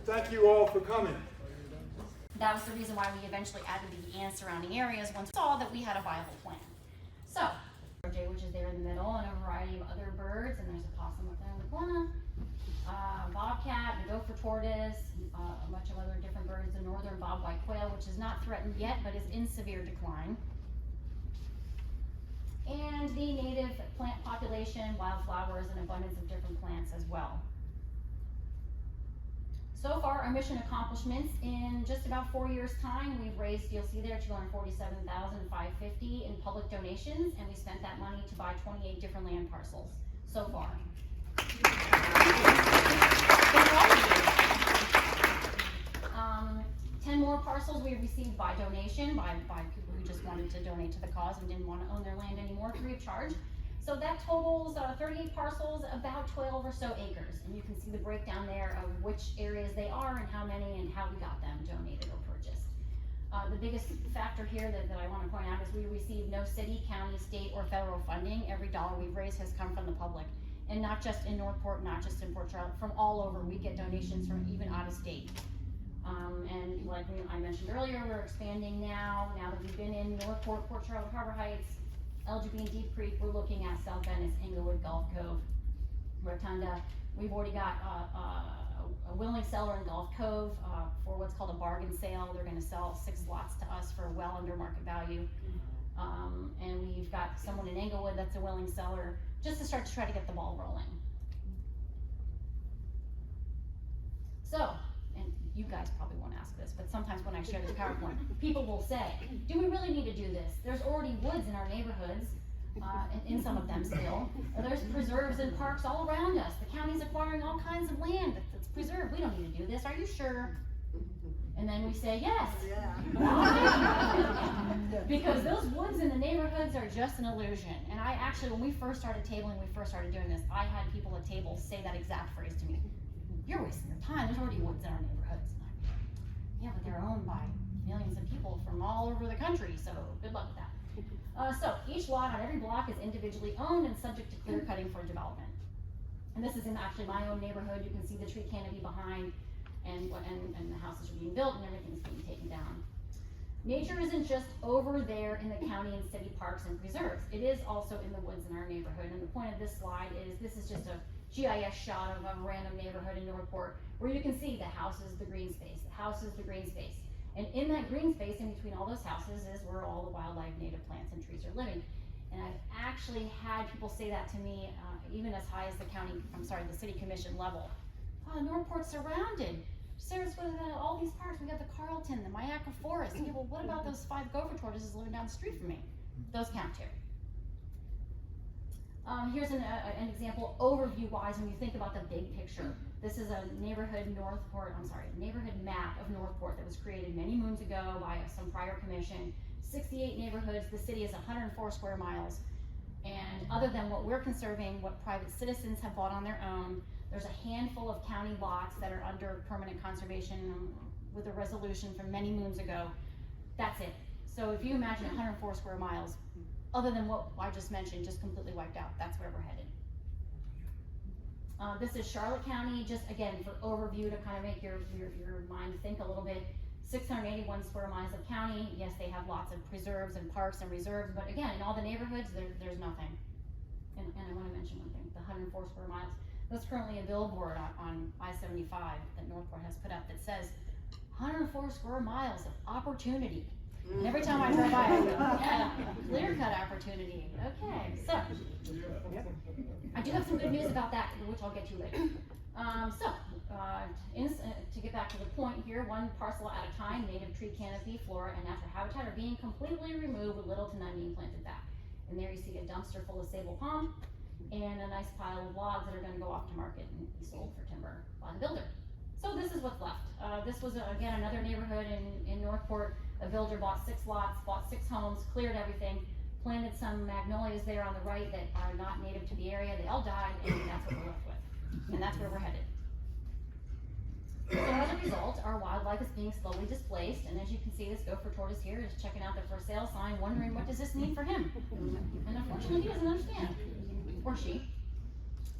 Thank you all for coming. That was the reason why we eventually added the and surrounding areas once we saw that we had a viable plan. So, which is there in the middle, and a variety of other birds, and there's a possum up there in the corner, bobcat, and gopher tortoise, a bunch of other different birds, the northern bobwhite quail, which is not threatened yet, but is in severe decline. And the native plant population, wildflowers, and abundance of different plants as well. So far, our mission accomplishments, in just about 4 years' time, we've raised, you'll see there, $247,550 in public donations, and we spent that money to buy 28 different land parcels so far. 10 more parcels we received by donation, by people who just wanted to donate to the cause and didn't want to own their land anymore free of charge. So that totals 38 parcels, about 12 or so acres. And you can see the breakdown there of which areas they are and how many and how we got them donated or purchased. The biggest factor here that I want to point out is we received no city, county, state, or federal funding. Every dollar we've raised has come from the public. And not just in North Port, not just in Port Charlotte, from all over. We get donations from even out of state. And like I mentioned earlier, we're expanding now that we've been in North Port, Port Charlotte, Harbor Heights, LGB and Deep Creek. We're looking at South Venice, Englewood, Gulf Cove, Rotunda. We've already got a willing seller in Gulf Cove for what's called a bargain sale. They're going to sell 6 lots to us for well under market value. And we've got someone in Englewood that's a willing seller, just to start to try to get the ball rolling. So, and you guys probably won't ask this, but sometimes when I share this PowerPoint, people will say, do we really need to do this? There's already woods in our neighborhoods, in some of them still. There's preserves and parks all around us. The county's acquiring all kinds of land that's preserved. We don't need to do this. Are you sure? And then we say, yes. Yeah. Because those woods in the neighborhoods are just an illusion. And I actually, when we first started tabling, we first started doing this, I had people at tables say that exact phrase to me. You're wasting your time. There's already woods in our neighborhoods. Yeah, but they're owned by millions of people from all over the country, so good luck with that. So each lot on every block is individually owned and subject to clear cutting for development. And this is in actually my own neighborhood. You can see the tree canopy behind, and the houses are being built and everything's being taken down. Nature isn't just over there in the county and city parks and preserves. It is also in the woods in our neighborhood. And the point of this slide is, this is just a GIS shot of a random neighborhood in North Port, where you can see the house is the green space, the house is the green space. And in that green space, in between all those houses, is where all the wildlife, native plants, and trees are living. And I've actually had people say that to me, even as high as the city commission level. Oh, North Port's surrounded. Sarasota, all these parks, we got the Carlton, the Myakka Forest. Yeah, well, what about those 5 gopher tortoises living down the street from me? Those count too. Here's an example overview-wise when you think about the big picture. This is a neighborhood neighborhood map of North Port that was created many moons ago by some prior commission. 68 neighborhoods. The city is 104 square miles. And other than what we're conserving, what private citizens have bought on their own, there's a handful of county lots that are under permanent conservation with a resolution from many moons ago. That's it. So if you imagine 104 square miles, other than what I just mentioned, just completely wiped out. That's where we're headed. This is Charlotte County, just again for overview to kind of make your mind think a little bit. 681 square miles of county. Yes, they have lots of preserves and parks and reserves, but again, in all the neighborhoods, there's nothing. And I want to mention one thing, the 104 square miles. There's currently a billboard on I-75 that North Port has put up that says 104 square miles of opportunity. And every time I drive by, I go, yeah, clear cut opportunity. Okay, so I do have some good news about that, which I'll get to later. To get back to the point here, one parcel at a time, native tree canopy, flora, and natural habitat are being completely removed with little to none being planted back. And there you see a dumpster full of sable palm and a nice pile of logs that are going to go off to market and be sold for timber by the builder. So this is what's left. This was, again, another neighborhood in North Port. A builder bought 6 lots, bought 6 homes, cleared everything, planted some magnolias there on the right that are not native to the area. They all died, and that's what we're left with. And that's where we're headed. So as a result, our wildlife is being slowly displaced, and as you can see, this gopher tortoise here is checking out the for sale sign, wondering what does this mean for him. And unfortunately, he doesn't understand, or she.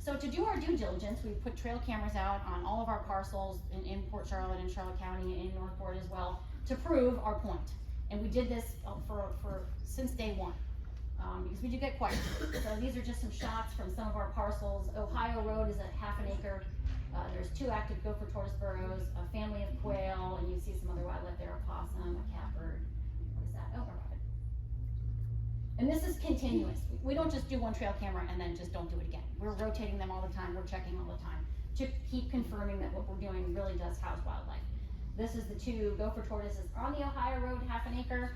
So to do our due diligence, we put trail cameras out on all of our parcels in Port Charlotte and Charlotte County and in North Port as well to prove our point. And we did this since day one. Because we do get questions. So these are just some shots from some of our parcels. Ohio Road is a half an acre. There's 2 active gopher tortoise burrows, a family of quail, and you see some other wildlife there, a possum, a catbird. What is that? Oh, a rabbit. And this is continuous. We don't just do one trail camera and then just don't do it again. We're rotating them all the time. We're checking all the time to keep confirming that what we're doing really does house wildlife. This is the 2 gopher tortoises on the Ohio Road, half an acre.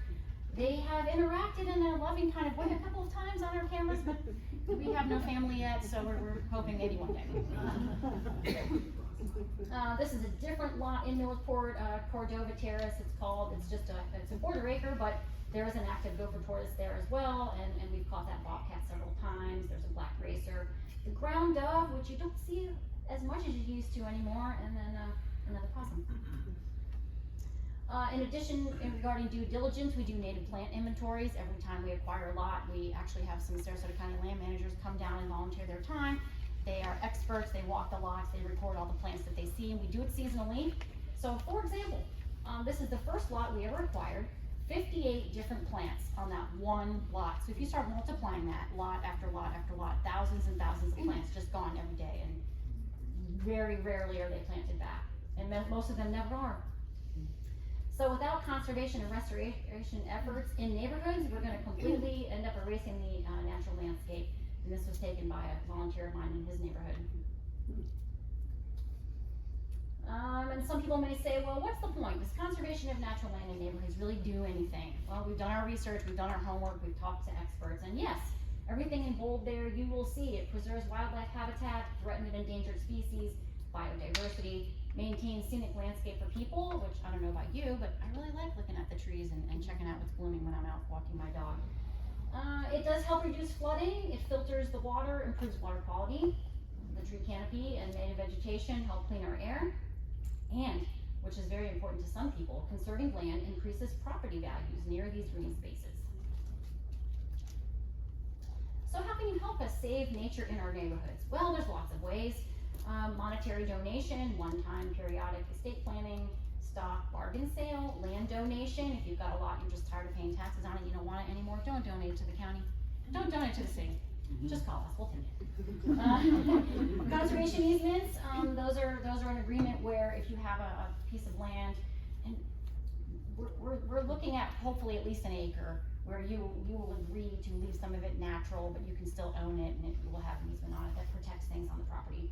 They have interacted in a loving kind of way a couple of times on our cameras, but we have no family yet, so we're hoping maybe one day. This is a different lot in North Port, Cordova Terrace, it's called. It's just it's a quarter acre, but there is an active gopher tortoise there as well, and we've caught that bobcat several times. There's a black racer, the ground dove, which you don't see as much as you used to anymore, and then another possum. In addition, regarding due diligence, we do native plant inventories. Every time we acquire a lot, we actually have some Sarasota County land managers come down and volunteer their time. They are experts, they walk the lots, they record all the plants that they see, and we do it seasonally. So for example, this is the first lot we ever acquired, 58 different plants on that one lot. So if you start multiplying that lot after lot after lot, thousands and thousands of plants just gone every day, and very rarely are they planted back. And most of them never are. So without conservation and restoration efforts in neighborhoods, we're going to completely end up erasing the natural landscape. And this was taken by a volunteer of mine in his neighborhood. And some people may say, well, what's the point? Does conservation of natural land in neighborhoods really do anything? Well, we've done our research, we've done our homework, we've talked to experts, and yes, everything in bold there, you will see it preserves wildlife habitat, threatened and endangered species, biodiversity, maintain scenic landscape for people, which I don't know about you, but I really like looking at the trees and checking out what's blooming when I'm out walking my dog. It does help reduce flooding, it filters the water, improves water quality, the tree canopy and native vegetation help clean our air, and, which is very important to some people, conserving land increases property values near these green spaces. So how can you help us save nature in our neighborhoods? Well, there's lots of ways. Monetary donation, one-time periodic estate planning, stock bargain sale, land donation. If you've got a lot, you're just tired of paying taxes on it, you don't want it anymore, don't donate it to the county. Don't donate to the city. Just call us, we'll take it. Conservation easements, those are an agreement where if you have a piece of land, and we're looking at hopefully at least an acre, where you will agree to leave some of it natural, but you can still own it, and you will have an easement on it that protects things on the property.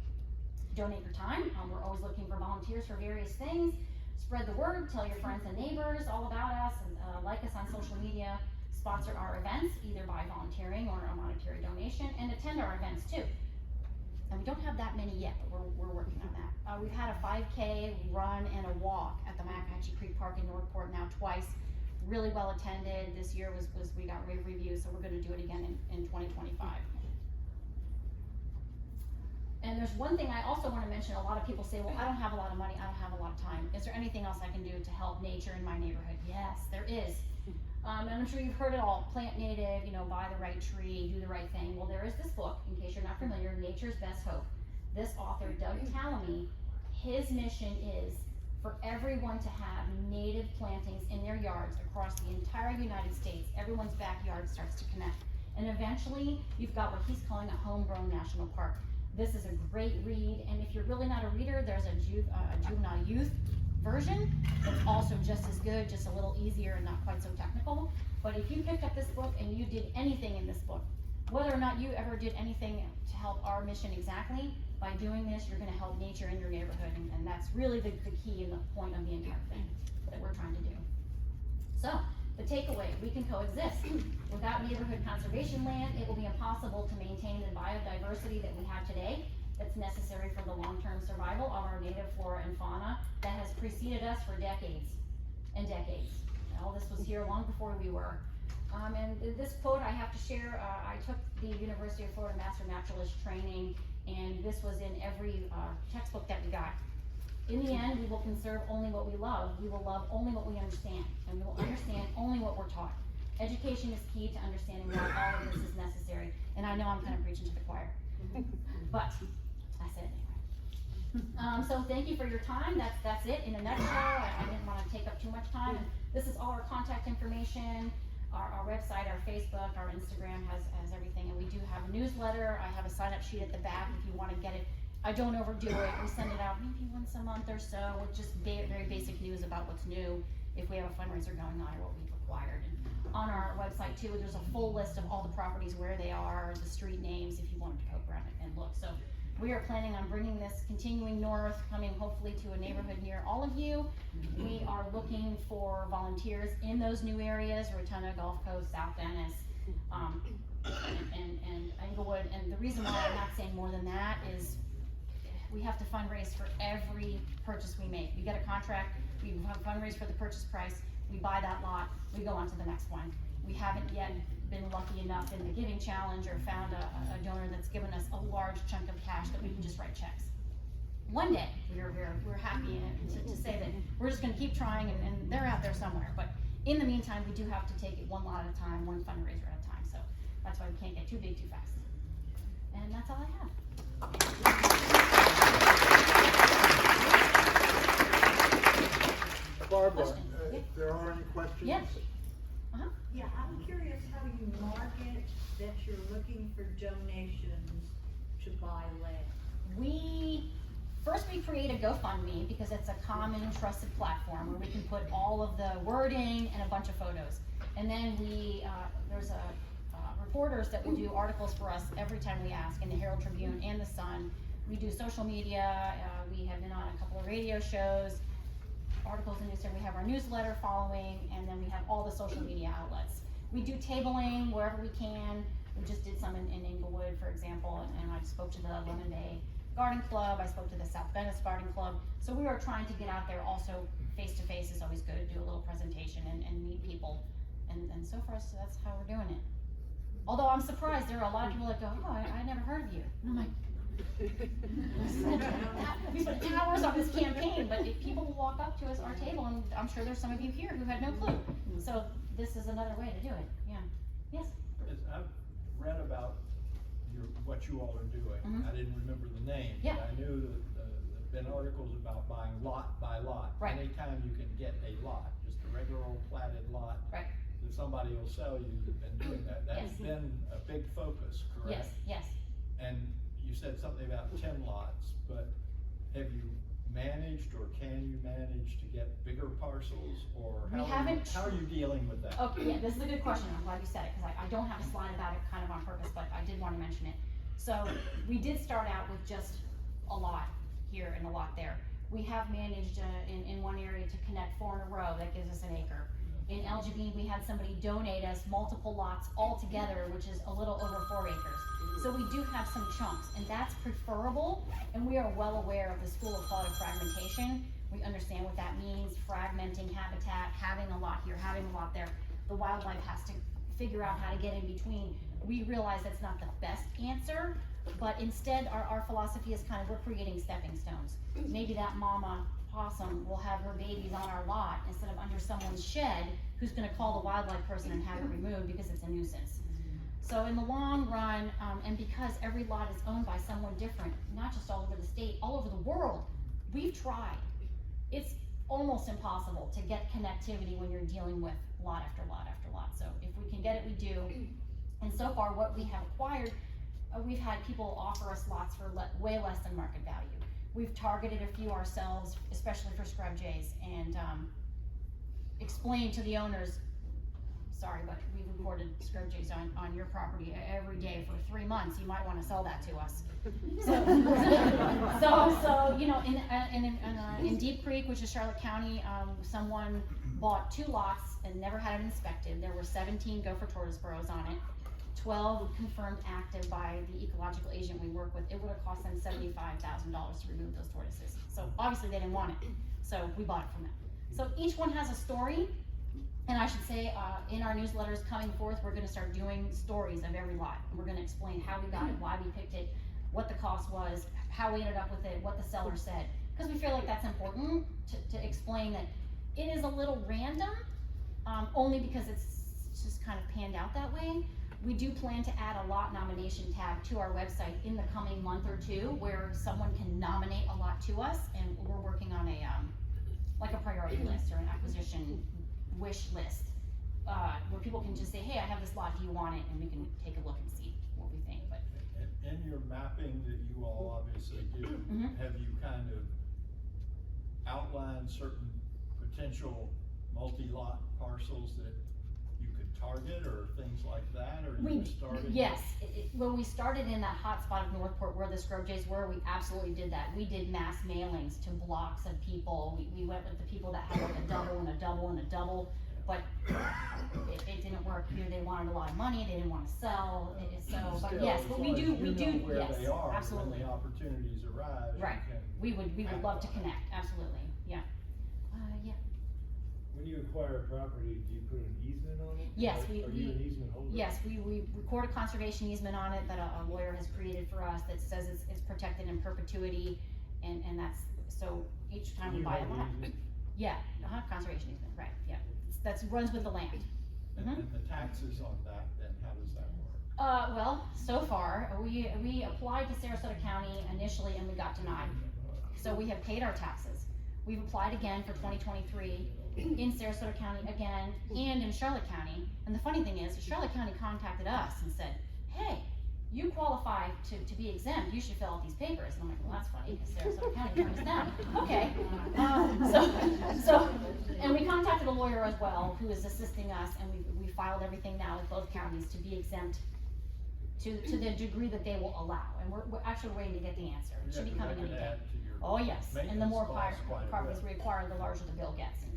Donate your time. We're always looking for volunteers for various things. Spread the word, tell your friends and neighbors all about us, and like us on social media. Sponsor our events, either by volunteering or a monetary donation, and attend our events too. And we don't have that many yet, but we're working on that. We've had a 5K run and a walk at the Mackatchee Creek Park in North Port now twice. Really well attended. This year we got rave reviews, so we're going to do it again in 2025. And there's one thing I also want to mention. A lot of people say, well, I don't have a lot of money, I don't have a lot of time. Is there anything else I can do to help nature in my neighborhood? Yes, there is. And I'm sure you've heard it all. Plant native, buy the right tree, do the right thing. Well, there is this book, in case you're not familiar, Nature's Best Hope. This author, Doug Tallamy, his mission is for everyone to have native plantings in their yards across the entire United States. Everyone's backyard starts to connect. And eventually, you've got what he's calling a homegrown national park. This is a great read, and if you're really not a reader, there's a juvenile youth version that's also just as good, just a little easier and not quite so technical. But if you picked up this book and you did anything in this book, whether or not you ever did anything to help our mission exactly, by doing this, you're going to help nature in your neighborhood, and that's really the key and the point of the entire thing that we're trying to do. So, the takeaway, we can coexist. Without neighborhood conservation land, it will be impossible to maintain the biodiversity that we have today that's necessary for the long-term survival of our native flora and fauna that has preceded us for decades and decades. All this was here long before we were. And this quote I have to share, I took the University of Florida Master Naturalist training, and this was in every textbook that we got. In the end, we will conserve only what we love. We will love only what we understand, and we will understand only what we're taught. Education is key to understanding why all of this is necessary, and I know I'm kind of preaching to the choir. But I said anyway. So thank you for your time. That's it in a nutshell. I didn't want to take up too much time. And this is all our contact information, our website, our Facebook, our Instagram has everything. And we do have a newsletter. I have a sign-up sheet at the back if you want to get it. I don't overdo it. We send it out maybe once a month or so with just very basic news about what's new, if we have a fundraiser going on or what we've acquired. And on our website too, there's a full list of all the properties, where they are, the street names, if you wanted to poke around and look. So we are planning on bringing this, continuing north, coming hopefully to a neighborhood near all of you. We are looking for volunteers in those new areas, Rotunda, Gulf Coast, South Venice, and Englewood. And the reason why I'm not saying more than that is we have to fundraise for every purchase we make. We get a contract, we fundraise for the purchase price, we buy that lot, we go on to the next one. We haven't yet been lucky enough in the giving challenge or found a donor that's given us a large chunk of cash that we can just write checks. One day, we're happy to say that we're just gonna keep trying, and they're out there somewhere. But in the meantime, we do have to take it one lot at a time, one fundraiser at a time. So that's why we can't get too big too fast. And that's all I have. Barbara, if there are any questions? Yes. Yeah, I'm curious how you market that you're looking for donations to buy land. We create a GoFundMe because it's a common and trusted platform where we can put all of the wording and a bunch of photos. And then there's reporters that will do articles for us every time we ask in the Herald Tribune and the Sun. We do social media, we have been on a couple of radio shows, articles in newspaper, we have our newsletter following, and then we have all the social media outlets. We do tabling wherever we can. We just did some in Englewood, for example, and I spoke to the Lemon Bay Garden Club, I spoke to the South Venice Garden Club. So we are trying to get out there. Also, face-to-face is always good, do a little presentation and meet people. And so far, so that's how we're doing it. Although I'm surprised, there are a lot of people that go, oh, I never heard of you. And I'm like, we spent hours on this campaign, but if people will walk up to us, our table, and I'm sure there's some of you here who had no clue. So this is another way to do it. Yeah. Yes? I've read about what you all are doing. Mm-hmm. I didn't remember the name, Yeah. but I knew that there've been articles about buying lot by lot. Right. Anytime you can get a lot, just a regular old platted lot, Right. that somebody will sell you, you've been doing that. That's Yes. been a big focus, correct? Yes. And you said something about 10 lots, but have you managed or can you manage to get bigger parcels, or how are you dealing with that? Okay, yeah, this is a good question. I'm glad you said it, because I don't have a slide about it kind of on purpose, but I did want to mention it. So we did start out with just a lot here and a lot there. We have managed in one area to connect 4 in a row. That gives us an acre. In LGB, we had somebody donate us multiple lots all together, which is a little over 4 acres. So we do have some chunks, and that's preferable, and we are well aware of the school of thought of fragmentation. We understand what that means, fragmenting habitat, having a lot here, having a lot there. The wildlife has to figure out how to get in between. We realize that's not the best answer, but instead our philosophy is kind of, we're creating stepping stones. Maybe that mama possum will have her babies on our lot instead of under someone's shed who's gonna call the wildlife person and have it removed because it's a nuisance. So in the long run, and because every lot is owned by someone different, not just all over the state, all over the world, we've tried. It's almost impossible to get connectivity when you're dealing with lot after lot after lot. So if we can get it, we do. And so far what we have acquired, we've had people offer us lots for way less than market value. We've targeted a few ourselves, especially for scrub jays, and explained to the owners, sorry, but we've reported scrub jays on your property every day for 3 months. You might want to sell that to us. So you know, in Deep Creek, which is Charlotte County, someone bought 2 lots and never had it inspected. There were 17 gopher tortoise burrows on it. 12 confirmed active by the ecological agent we work with. It would have cost them $75,000 to remove those tortoises. So obviously they didn't want it. So we bought it from them. So each one has a story. And I should say, in our newsletters coming forth, we're gonna start doing stories of every lot. And we're gonna explain how we got it, why we picked it, what the cost was, how we ended up with it, what the seller said. Because we feel like that's important to explain that it is a little random, only because it's just kind of panned out that way. We do plan to add a lot nomination tab to our website in the coming month or two, where someone can nominate a lot to us, and we're working on a, like a priority list or an acquisition wish list, where people can just say, hey, I have this lot, do you want it? And we can take a look and see what we think, but. In your mapping that you all obviously do, have you kind of outlined certain potential multi-lot parcels that you could target or things like that, or you started? Yes, when we started in that hot spot of North Port where the scrub jays were, we absolutely did that. We did mass mailings to blocks of people. We went with the people that had like a double and a double and a double, but it didn't work. You know, they wanted a lot of money, they didn't want to sell, but yes, but we do, yes, They are, absolutely. when the opportunities arise. Right, we would love to connect, absolutely, yeah. When you acquire a property, do you put an easement on it? Yes, Are you an easement holder? Yes, we record a conservation easement on it that a lawyer has created for us that says it's protected in perpetuity, and that's, so each time we buy a lot. Yeah, conservation easement, right, yeah, that's runs with the land. And the taxes on that, then how does that work? Well, so far, we applied to Sarasota County initially and we got denied. So we have paid our taxes. We've applied again for 2023 in Sarasota County again and in Charlotte County. And the funny thing is, Charlotte County contacted us and said, hey, you qualify to be exempt, you should fill out these papers. And I'm like, well, that's funny, because Sarasota County turned us down. Okay, so, and we contacted a lawyer as well, who is assisting us, and we filed everything now with both counties to be exempt to the degree that they will allow. And we're actually waiting to get the answer. It should be coming any day. Oh, yes, and the more properties we acquire, the larger the bill gets, and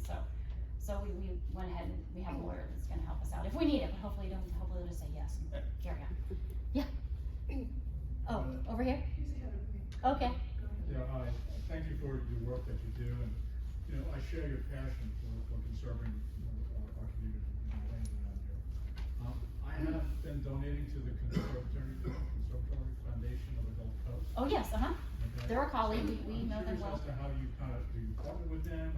so we went ahead and we have a lawyer that's gonna help us out, if we need it, but hopefully they'll just say yes and carry on. Yeah. Oh, over here? Okay. Yeah, thank you for your work that you do, and, you know, I share your passion for conserving, our community and things around here. I have been donating to the Conservatory Foundation of the Gulf Coast. Oh, yes, Okay? they're a colleague, we know them I'm well. curious as to how you do you partner with them,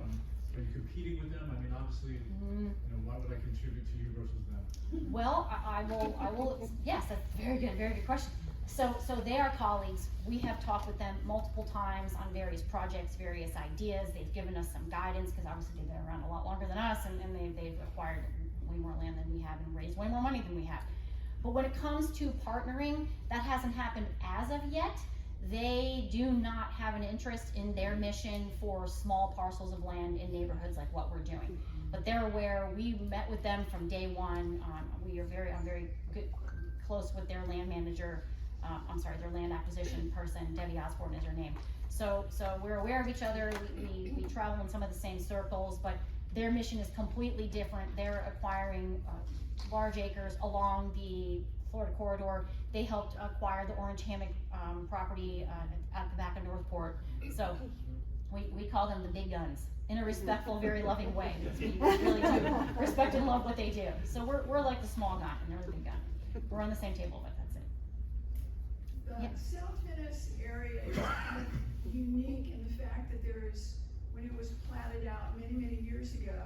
are you competing with them? I mean, obviously, you know, why would I contribute to you versus them? Well, I will, yes, that's very good question. So they are colleagues, we have talked with them multiple times on various projects, various ideas, they've given us some guidance, because obviously they've been around a lot longer than us, and they've acquired way more land than we have and raised way more money than we have. But when it comes to partnering, that hasn't happened as of yet. They do not have an interest in their mission for small parcels of land in neighborhoods like what we're doing. But they're aware, we met with them from day one. I'm very close with their land manager, their land acquisition person, Debbie Osborne is her name. So we're aware of each other, we travel in some of the same circles, but their mission is completely different. They're acquiring large acres along the Florida corridor. They helped acquire the Orange Hammock property at the back of North Port. So we call them the big guns in a respectful, very loving way. We really do respect and love what they do. So we're like the small gun and they're the big gun. We're on the same table, but that's it. The South Venice area is kind of unique in the fact that there is, when it was platted out many years ago,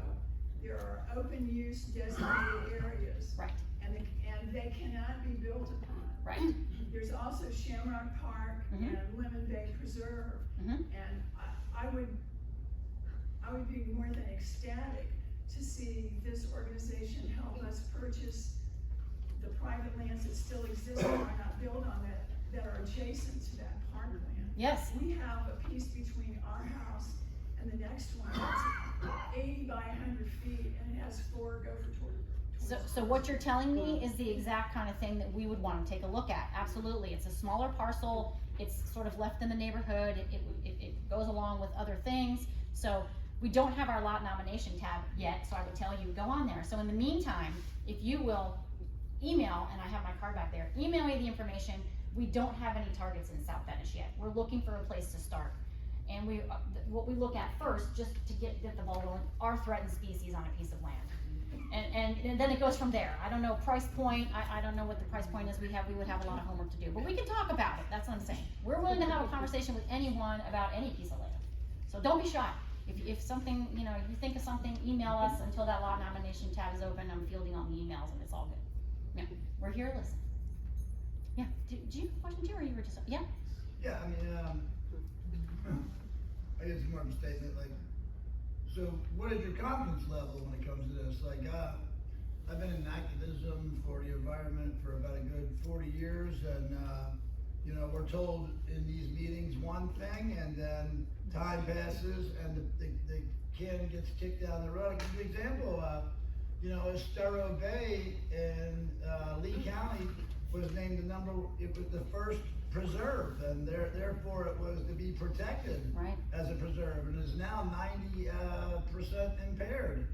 there are open use designated areas. Right. And they cannot be built upon. Right. There's also Shamrock Park and Lemon Bay Preserve. And I would be more than ecstatic to see this organization help us purchase the private lands that still exist that are not built on that are adjacent to that parkland. Yes. We have a piece between our house and the next one that's 80 by 100 feet and it has 4 gopher towards. So what you're telling me is the exact kind of thing that we would want to take a look at. Absolutely. It's a smaller parcel. It's sort of left in the neighborhood. It goes along with other things. So we don't have our lot nomination tab yet, so I would tell you, go on there. So in the meantime, if you will email, and I have my card back there, email me the information. We don't have any targets in South Venice yet. We're looking for a place to start. And what we look at first, just to get the ball rolling, are threatened species on a piece of land. And then it goes from there. I don't know price point, I don't know what the price point is we would have a lot of homework to do, but we can talk about it, that's what I'm saying. We're willing to have a conversation with anyone about any piece of land. So don't be shy. If something, you know, you think of something, email us until that lot nomination tab is open. I'm fielding all the emails and it's all good. Yeah, we're here to listen. Yeah, do you have a question too, or you were just, yeah? Yeah, I mean, I guess more of a statement, like, so what is your confidence level when it comes to this? Like, I've been in activism for the environment for about a good 40 years, and, you know, we're told in these meetings one thing, and then time passes, and the can gets kicked down the road. I'll give you an example, you know, Estero Bay in Lee County was named it was the first preserve, and therefore it was to be protected Right. as a preserve, and is now 90% impaired.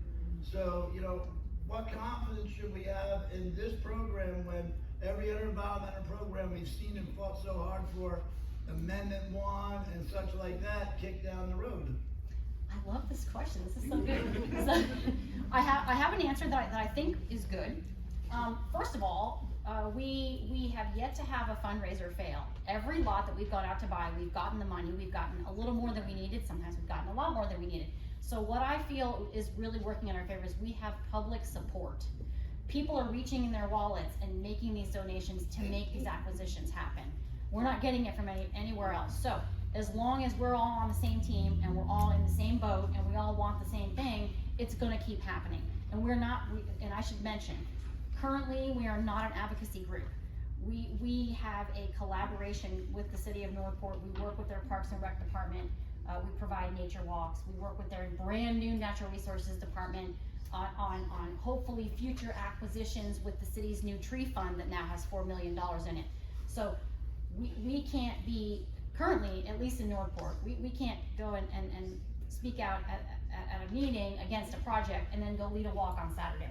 So, you know, what confidence should we have in this program when every other environmental program we've seen and fought so hard for, Amendment 1 and such like that, kicked down the road? I love this question. This is so good. So, I have an answer that I think is good. First of all, we have yet to have a fundraiser fail. Every lot that we've gone out to buy, we've gotten the money, we've gotten a little more than we needed, sometimes we've gotten a lot more than we needed. So what I feel is really working in our favor is we have public support. People are reaching in their wallets and making these donations to make these acquisitions happen. We're not getting it from anywhere else. So as long as we're all on the same team and we're all in the same boat and we all want the same thing, it's gonna keep happening. And and I should mention, currently, we are not an advocacy group. We have a collaboration with the city of North Port. We work with their Parks and Rec department. We provide nature walks. We work with their brand new natural resources department on hopefully future acquisitions with the city's new tree fund that now has $4 million in it. So we can't be, currently, at least in North Port, we can't go and speak out at a meeting against a project and then go lead a walk on Saturday.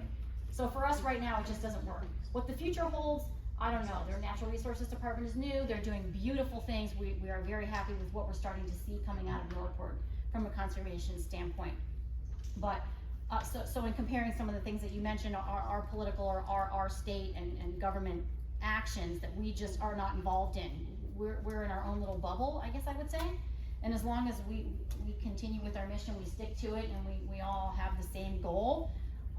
So for us right now, it just doesn't work. What the future holds, I don't know. Their natural resources department is new. They're doing beautiful things. We are very happy with what we're starting to see coming out of North Port from a conservation standpoint. But so in comparing some of the things that you mentioned, our political or our state and government actions that we just are not involved in, we're in our own little bubble, I guess I would say. And as long as we continue with our mission, we stick to it, and we all have the same goal,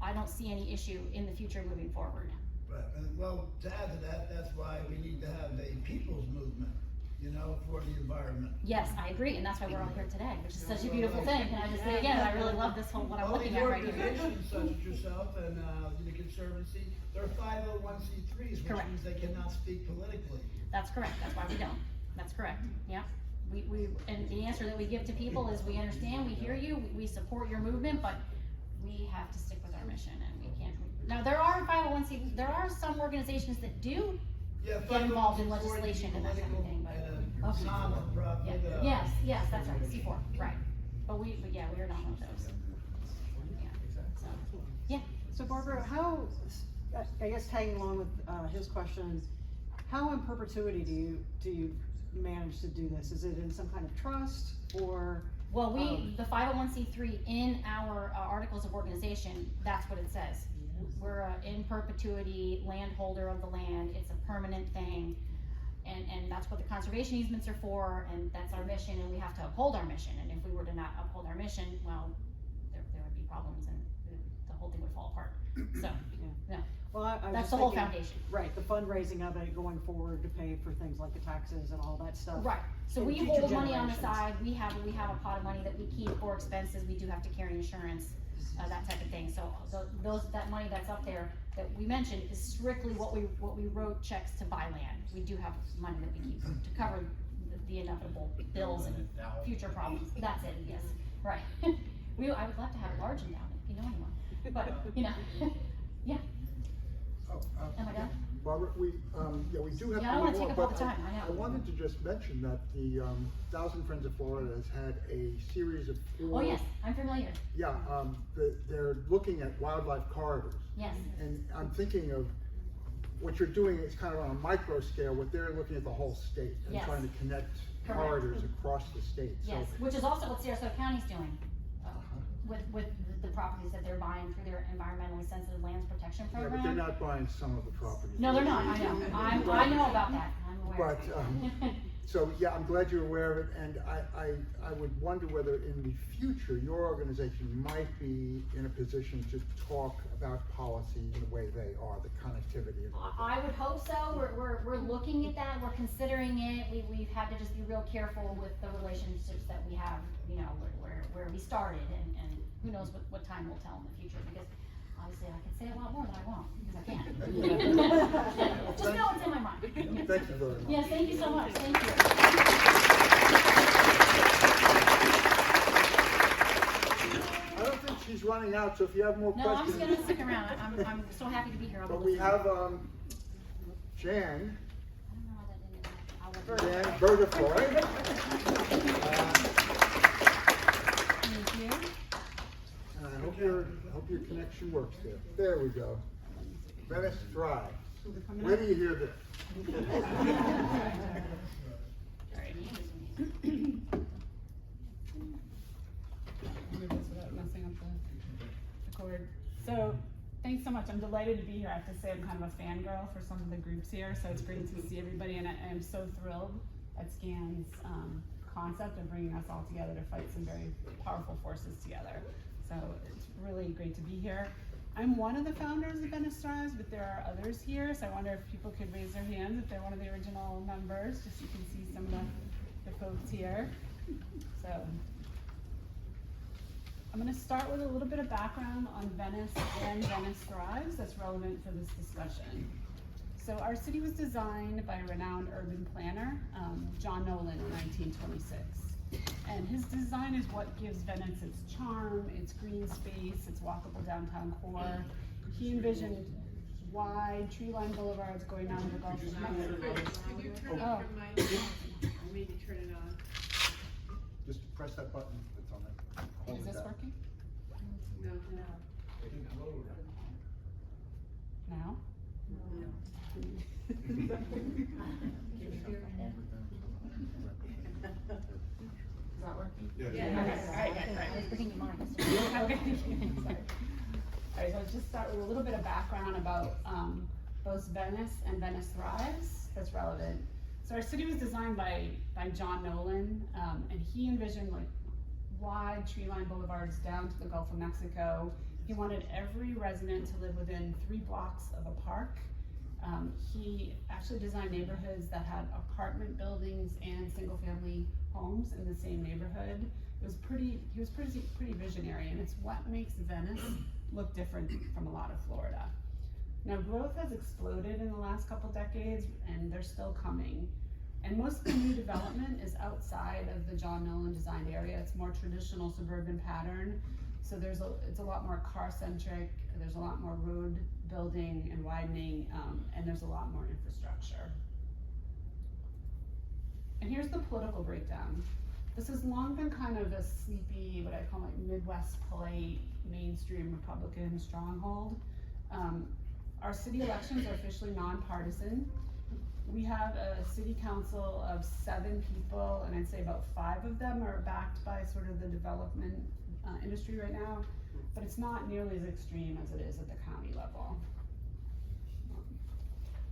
I don't see any issue in the future moving forward. Right, and well, to add to that, that's why we need to have a people's movement, you know, for the environment. Yes, I agree, and that's why we're all here today, which is such a beautiful thing. Can I just say again, I really love this whole, what I'm looking at right here. Organizations such as yourself and the Conservancy, they're 501c3s, which Correct. means they cannot speak politically. That's correct, that's why we don't. That's correct, yeah. And the answer that we give to people is we understand, we hear you, we support your movement, but we have to stick with our mission, and we can't. Now, there are 501c, there are some organizations that do get involved in legislation and that kind of thing, but. Okay. Non-profit. Yes, that's right, C4, right. But we are not one of those. Yeah, so, yeah. So Barbara, how, I guess tagging along with his question, how in perpetuity do you manage to do this? Is it in some kind of trust or? Well, the 501c3 in our articles of organization, that's what it says. We're a in perpetuity landholder of the land. It's a permanent thing. And that's what the conservation easements are for, and that's our mission, and we have to uphold our mission. And if we were to not uphold our mission, well, there would be problems and the whole thing would fall apart. So, yeah. Well, I was That's just the whole thinking, foundation. Right, the fundraising of it going forward to pay for things like the taxes and all that stuff. Right, so in we future hold money on the generations. side, we have a pot of money that we keep for expenses, we do have to carry insurance, that type of thing, so that money that's up there that we mentioned is strictly what we wrote checks to buy land. We do have money that we keep to cover the inevitable bills and future problems, that's it, yes, right. I would love to have a large endowment, if you know anyone, but, you know, yeah. Am I done? Barbara, we do have. Yeah, I don't wanna one take more, up all but the time, I know. I wanted to just mention that the Thousand Friends of Florida has had a series of 4. Oh, yes, I'm familiar, Yeah, they're looking at wildlife corridors. yes. And I'm thinking of what you're doing is kind of on a micro scale, what they're looking at the whole state and Yes. trying to connect Correct. corridors across the state. Yes, So, which is also what Sarasota County's doing, with the properties that they're buying through their environmentally sensitive lands protection yeah, program. but they're not buying some of the properties. No, they're not, I know, I know about that, I'm aware. But, So, yeah, I'm glad you're aware of it, and I would wonder whether in the future, your organization might be in a position to talk about policy the way they are, the connectivity. And I would hope so. We're looking at that. We're considering it. We've had to just be real careful with the relationships that we have, you know, where we started, and who knows what time will tell in the future, because obviously I can say a lot more than I want, because I can't. Just know it's in my mind. Thank you very much. Yes, thank you so much. Thank you. I don't think she's running out, so if you have more No, I'm questions. just gonna stick around. I'm so happy to be here. I'll be But we listening. have, Jan, I don't know how that ended. Jan Bergefroy. Thank you. And I hope your connection works there. There we go. Venice Thrives. Where do you hear this? Without messing up the cord. So, thanks so much. I'm delighted to be here. I have to say I'm kind of a fangirl for some of the groups here, so it's great to see everybody, and I am so thrilled at SCAN's concept of bringing us all together to fight some very powerful forces together. So it's really great to be here. I'm one of the founders of Venice Thrives, but there are others here, so I wonder if people could raise their hands if they're one of the original members, just so you can see some of the folks here. So I'm going to start with a little bit of background on Venice and Venice Thrives that's relevant for this discussion. So our city was designed by a renowned urban planner, John Nolan, in 1926. And his design is what gives Venice its charm, its green space, its walkable downtown core. He envisioned wide tree-lined boulevards going down the Gulf of Mexico. Could you turn it Oh. from mine? Or maybe turn it on. Just press that button that's on it. Hold Is it this down. working? No. Now? Is that working? Yeah. Okay, all right. Bring mine. Okay, sorry. All right, so let's just start with a little bit of background about both Venice and Venice Thrives that's relevant. So our city was designed by John Nolan, and he envisioned like wide tree-lined boulevards down to the Gulf of Mexico. He wanted every resident to live within 3 blocks of a park. He actually designed neighborhoods that had apartment buildings and single-family homes in the same neighborhood. He was pretty visionary, and it's what makes Venice look different from a lot of Florida. Now, growth has exploded in the last couple decades, and they're still coming. And most of the new development is outside of the John Nolan designed area. It's more traditional suburban pattern. So it's a lot more car-centric, there's a lot more road building and widening, and there's a lot more infrastructure. And here's the political breakdown. This has long been kind of a sleepy, what I call like Midwest polite, mainstream Republican stronghold. Our city elections are officially nonpartisan. We have a city council of 7 people, and I'd say about 5 of them are backed by sort of the development industry right now, but it's not nearly as extreme as it is at the county level.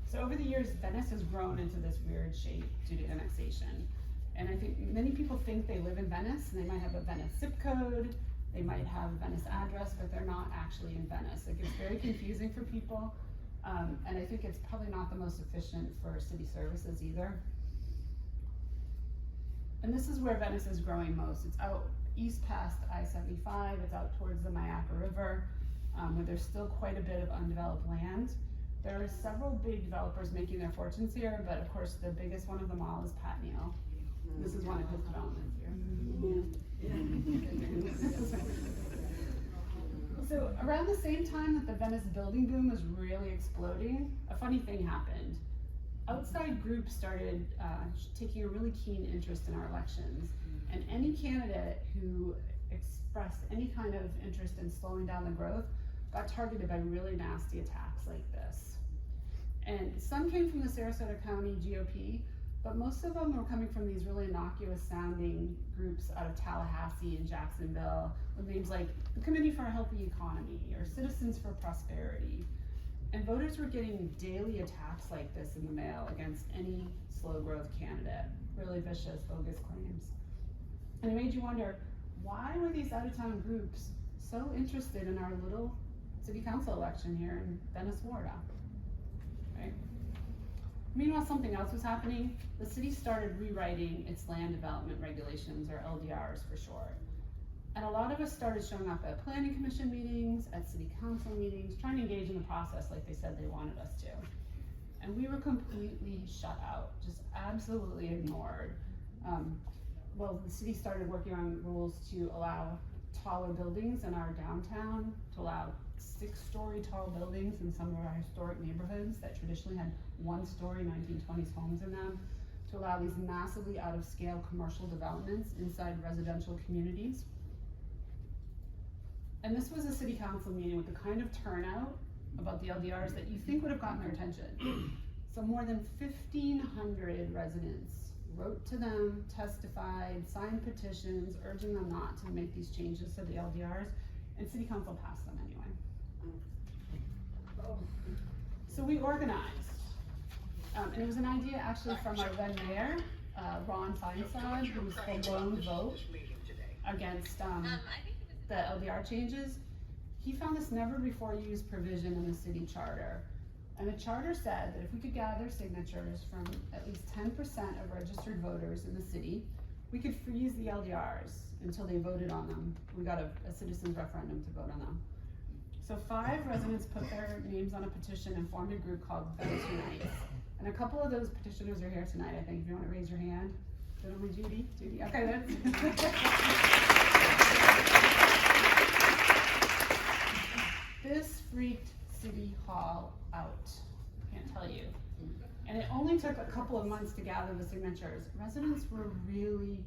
So over the years, Venice has grown into this weird shape due to annexation. And I think many people think they live in Venice, and they might have a Venice zip code, they might have a Venice address, but they're not actually in Venice. It gets very confusing for people, and I think it's probably not the most efficient for city services either. And this is where Venice is growing most. It's out east past I-75, it's out towards the Mayaca River, where there's still quite a bit of undeveloped land. There are several big developers making their fortunes here, but of course the biggest one of them all is Pat Neal. This is one of his developments here. So around the same time that the Venice building boom was really exploding, a funny thing happened. Outside groups started taking a really keen interest in our elections, and any candidate who expressed any kind of interest in slowing down the growth got targeted by really nasty attacks like this. And some came from the Sarasota County GOP, but most of them were coming from these really innocuous sounding groups out of Tallahassee and Jacksonville with names like the Committee for a Healthy Economy or Citizens for Prosperity. And voters were getting daily attacks like this in the mail against any slow growth candidate, really vicious, bogus claims. And it made you wonder, why were these out of town groups so interested in our little city council election here in Venice, Florida? Right? Meanwhile, something else was happening. The city started rewriting its land development regulations, or LDRs for short. And a lot of us started showing up at planning commission meetings, at city council meetings, trying to engage in the process like they said they wanted us to. And we were completely shut out, just absolutely ignored. Well, the city started working on rules to allow taller buildings in our downtown, to allow 6-story tall buildings in some of our historic neighborhoods that traditionally had 1-story 1920s homes in them, to allow these massively out of scale commercial developments inside residential communities. And this was a city council meeting with the kind of turnout about the LDRs that you think would have gotten their attention. So more than 1,500 residents wrote to them, testified, signed petitions, urging them not to make these changes to the LDRs, and city council passed them anyway. So we organized, and it was an idea actually from our then mayor, Ron Feinstein, who was the lone vote against the LDR changes. He found this never before used provision in the city charter. And the charter said that if we could gather signatures from at least 10% of registered voters in the city, we could freeze the LDRs until they voted on them. We got a citizens referendum to vote on them. So 5 residents put their names on a petition and formed a group called Venice Unites. And a couple of those petitioners are here tonight, I think, if you want to raise your hand. Is that only Judy? Judy, okay, that's. This freaked City Hall out, can't tell you. And it only took a couple of months to gather the signatures. Residents were really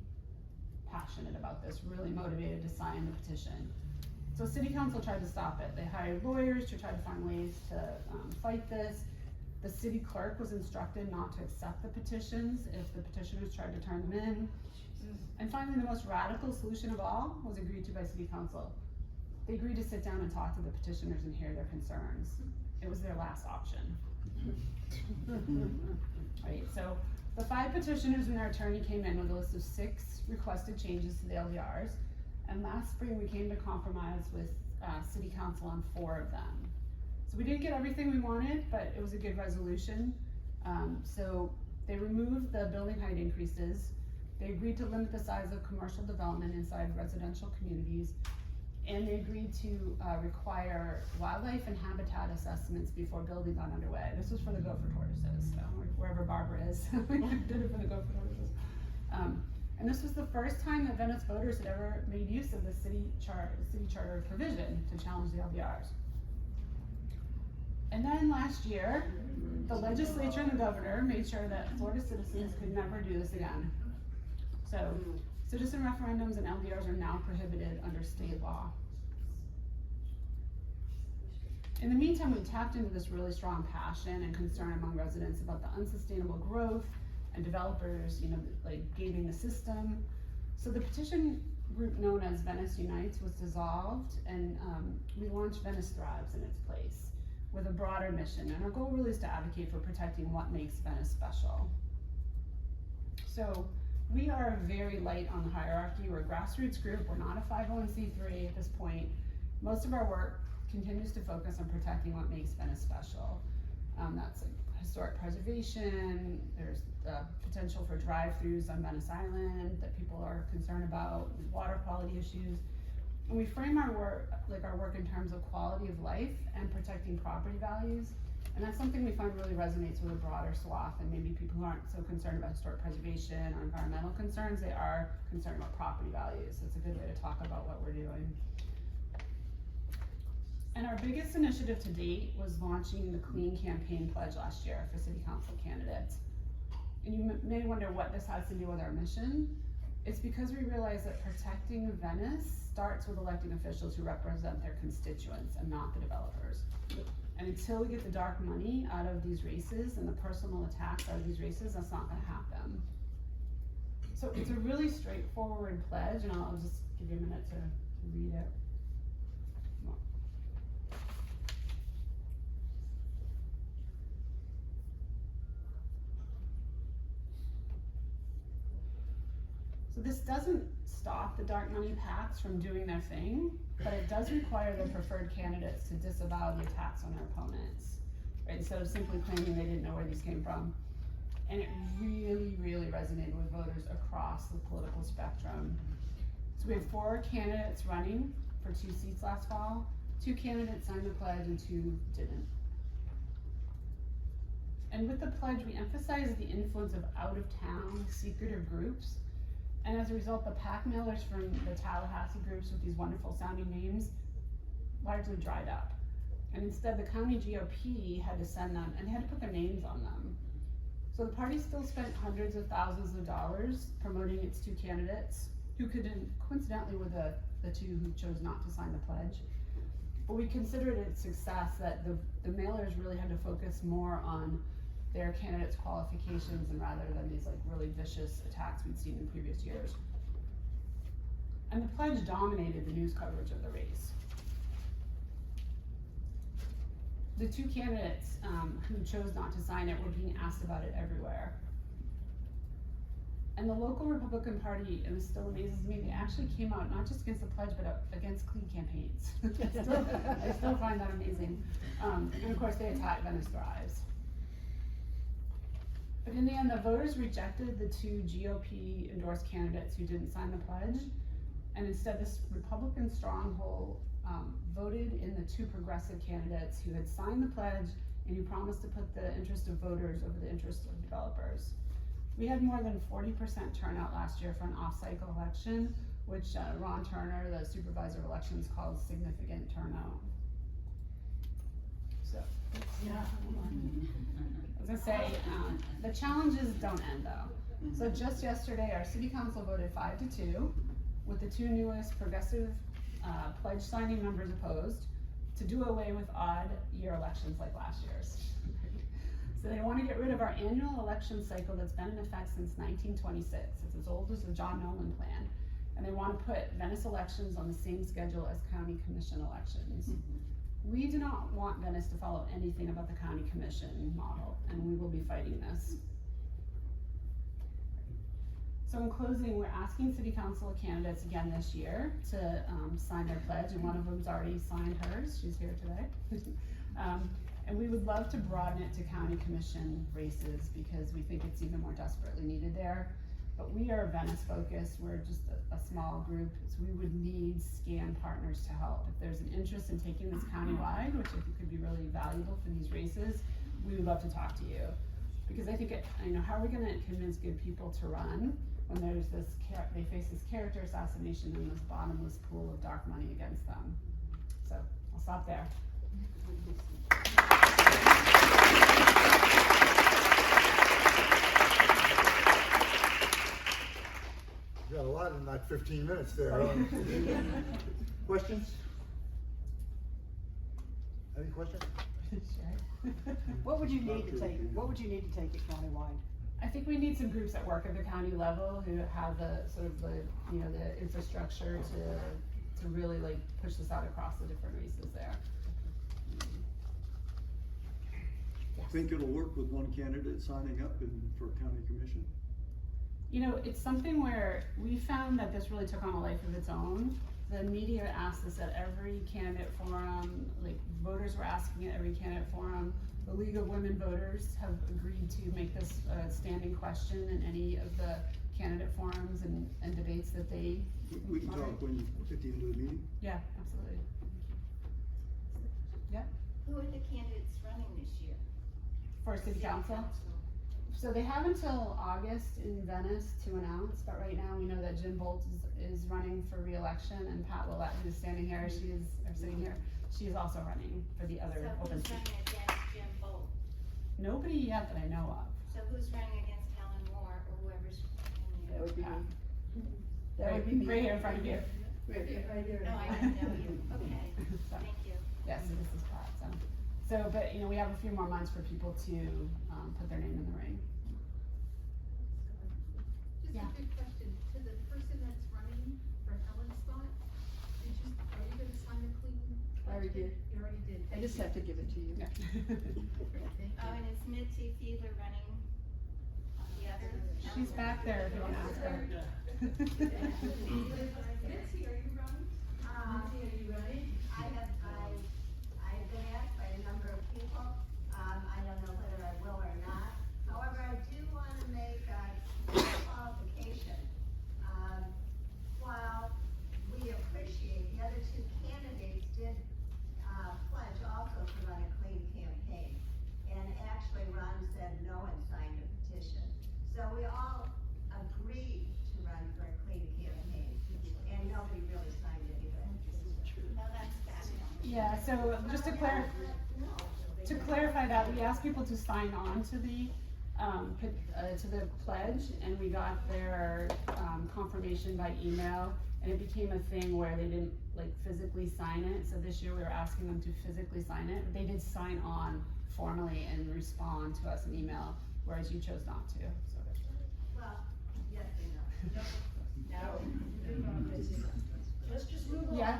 passionate about this, really motivated to sign the petition. So city council tried to stop it. They hired lawyers to try to find ways to fight this. The city clerk was instructed not to accept the petitions if the petitioners tried to turn them in. And finally, the most radical solution of all was agreed to by city council. They agreed to sit down and talk to the petitioners and hear their concerns. It was their last option. Right, so the 5 petitioners and their attorney came in with a list of 6 requested changes to the LDRs. And last spring we came to compromise with city council on 4 of them. So we didn't get everything we wanted, but it was a good resolution. So they removed the building height increases. They agreed to limit the size of commercial development inside residential communities. And they agreed to require wildlife and habitat assessments before building got underway. This was for the gopher tortoises, so wherever Barbara is, we did it for the gopher tortoises. And this was the first time that Venice voters had ever made use of the city charter provision to challenge the LDRs. And then last year, the legislature and the governor made sure that Florida citizens could never do this again. So citizen referendums and LDRs are now prohibited under state law. In the meantime, we tapped into this really strong passion and concern among residents about the unsustainable growth and developers, like gaming the system. So the petition group known as Venice Unites was dissolved, and we launched Venice Thrives in its place with a broader mission. And our goal really is to advocate for protecting what makes Venice special. So we are very light on the hierarchy. We're a grassroots group. We're not a 501c3 at this point. Most of our work continues to focus on protecting what makes Venice special. That's like historic preservation. There's the potential for drive-throughs on Venice Island that people are concerned about, water quality issues. And we frame our work in terms of quality of life and protecting property values. And that's something we find really resonates with a broader swath, and maybe people who aren't so concerned about historic preservation or environmental concerns, they are concerned about property values. So it's a good way to talk about what we're doing. And our biggest initiative to date was launching the Clean Campaign Pledge last year for city council candidates. And you may wonder what this has to do with our mission. It's because we realize that protecting Venice starts with electing officials who represent their constituents and not the developers. And until we get the dark money out of these races and the personal attacks out of these races, that's not gonna happen. So it's a really straightforward pledge, and I'll just give you a minute to read it. this doesn't stop the dark money PACs from doing their thing, but it does require the preferred candidates to disavow the attacks on their opponents, right? Instead of simply claiming they didn't know where these came from. And it really, really resonated with voters across the political spectrum. So we had 4 candidates running for 2 seats last fall. 2 candidates signed the pledge and 2 didn't. And with the pledge, we emphasized the influence of out-of-town secretive groups. And as a result, the PAC mailers from the Tallahassee groups with these wonderful sounding names largely dried up. And instead, the county GOP had to send them, and they had to put their names on them. So the party still spent hundreds of thousands of dollars promoting its 2 candidates, who coincidentally were the 2 who chose not to sign the pledge. But we considered it a success that the mailers really had to focus more on their candidates' qualifications and rather than these like really vicious attacks we'd seen in previous years. And the pledge dominated the news coverage of the race. The 2 candidates who chose not to sign it were being asked about it everywhere. And the local Republican Party, and this still amazes me, they actually came out not just against the pledge, but against clean campaigns. I still find that amazing. And of course, they attacked Venice Thrives. But in the end, the voters rejected the 2 GOP endorsed candidates who didn't sign the pledge, and instead this Republican stronghold voted in the 2 progressive candidates who had signed the pledge and who promised to put the interest of voters over the interest of developers. We had more than 40% turnout last year for an off-cycle election, which Ron Turner, the supervisor of elections, called significant turnout. So, yeah. As I say, the challenges don't end though. So just yesterday, our city council voted 5-2, with the 2 newest progressive pledge signing members opposed, to do away with odd year elections like last year's. So they want to get rid of our annual election cycle that's been in effect since 1926. It's as old as the John Nolan plan. And they want to put Venice elections on the same schedule as county commission elections. We do not want Venice to follow anything about the county commission model, and we will be fighting this. So in closing, we're asking city council candidates again this year to sign their pledge, and one of them's already signed hers. She's here today. And we would love to broaden it to county commission races because we think it's even more desperately needed there. But we are Venice focused, we're just a small group, so we would need SCAN partners to help. If there's an interest in taking this countywide, which I think could be really valuable for these races, we would love to talk to you. Because I think, how are we gonna convince good people to run when there's this, they face this character assassination and this bottomless pool of dark money against them? So, I'll stop there. You got a lot in that 15 minutes there. Questions? Any questions? Sure. What would you need to take it countywide? I think we need some groups that work at the county level who have the sort of the infrastructure to really like push this out across the different races there. Think it'll work with one candidate signing up for county commission? It's something where we found that this really took on a life of its own. The media asked this at every candidate forum, like voters were asking at every candidate forum. The League of Women Voters have agreed to make this a standing question in any of the candidate forums and debates that they We can talk when you get to the end of the meeting. Yeah, absolutely. Yeah. Who are the candidates running this year? For city council. So they have until August in Venice to announce, but right now we know that Jim Bolt is running for re-election, and Pat Willett, who's standing here, sitting here, she is also running for the other open So who's seat. running against Jim Bolt? Nobody yet that I know of. So who's running against Helen Moore or whoever's running? That would be Pat. me. That would be me. Right here in front of you. Right here. No, I don't know you. Okay, So, thank you. yes, so this is Pat, so, but we have a few more months for people to put their name in the ring. Just Yeah. a quick question, to the person that's running for Helen's spot, are you gonna sign a clean? I already did. You already did. I just have to give it to you. Yeah. Thank you. Oh, and is Mitzi Fiedler running the better? She's back there if you wanna ask her. Nancy, are you running? Nancy, are you running? I've been asked by a number of people, I don't know whether I will or not. However, I do wanna make a qualification. While we appreciate the other two candidates did, pledge also to run a clean campaign. And actually Ron said no and signed a petition. So we all agreed to run for a clean campaign, and nobody really signed anything. No, that's bad. Yeah, so just to clarify that, we asked people to sign on to the pledge, and we got their, confirmation by email, and it became a thing where they didn't like physically sign it, so this year we were asking them to physically sign it, but they did sign on formally and respond to us in email, whereas you chose not to, so. Well, yes and no. No. Let's just move on. Yeah.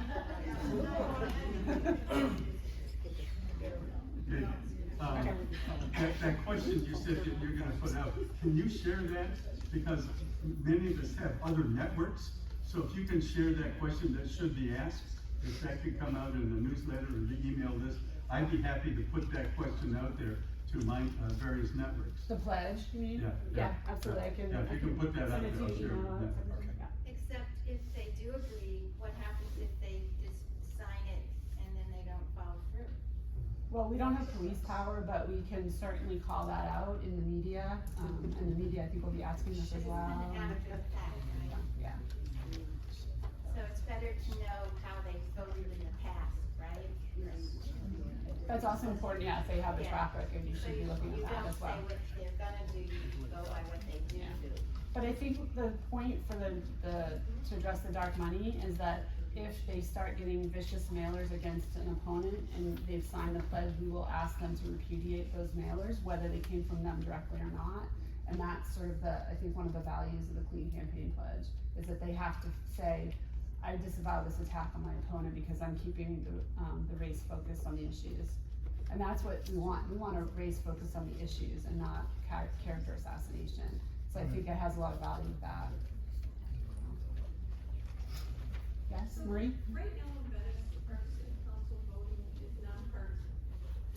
Okay, that question you said that you're gonna put out, can you share that? Because many of us have other networks, so if you can share that question that should be asked, if that could come out in the newsletter or the email list, I'd be happy to put that question out there to my various networks. The pledge, you mean? Yeah, Absolutely, I can. Yeah, if you can put that out send it there, to I'll you, share it. email it, Yeah. everything, yeah. Except if they do agree, what happens if they just sign it and then they don't follow through? Well, we don't have police power, but we can certainly call that out in the media, and the media, I think, will be asking this as well. It's an after the fact, right? Yeah. So it's better to know how they voted in the past, right? That's also important, yeah, if they have the Yeah. track record, you So should be looking at that as well. You don't say what they're gonna do, you go by what they do Yeah. do. But I think the point for to address the dark money is that if they start getting vicious mailers against an opponent and they've signed the pledge, we will ask them to repudiate those mailers, whether they came from them directly or not. And that's sort of I think one of the values of the Clean Campaign Pledge, is that they have to say, I disavow this attack on my opponent because I'm keeping the race focused on the issues. And that's what we want. We want to raise focus on the issues and not character assassination. So I think it has a lot of value with that. Yes, Marie? Right now in Venice, the Park City Council voting is nonpartisan.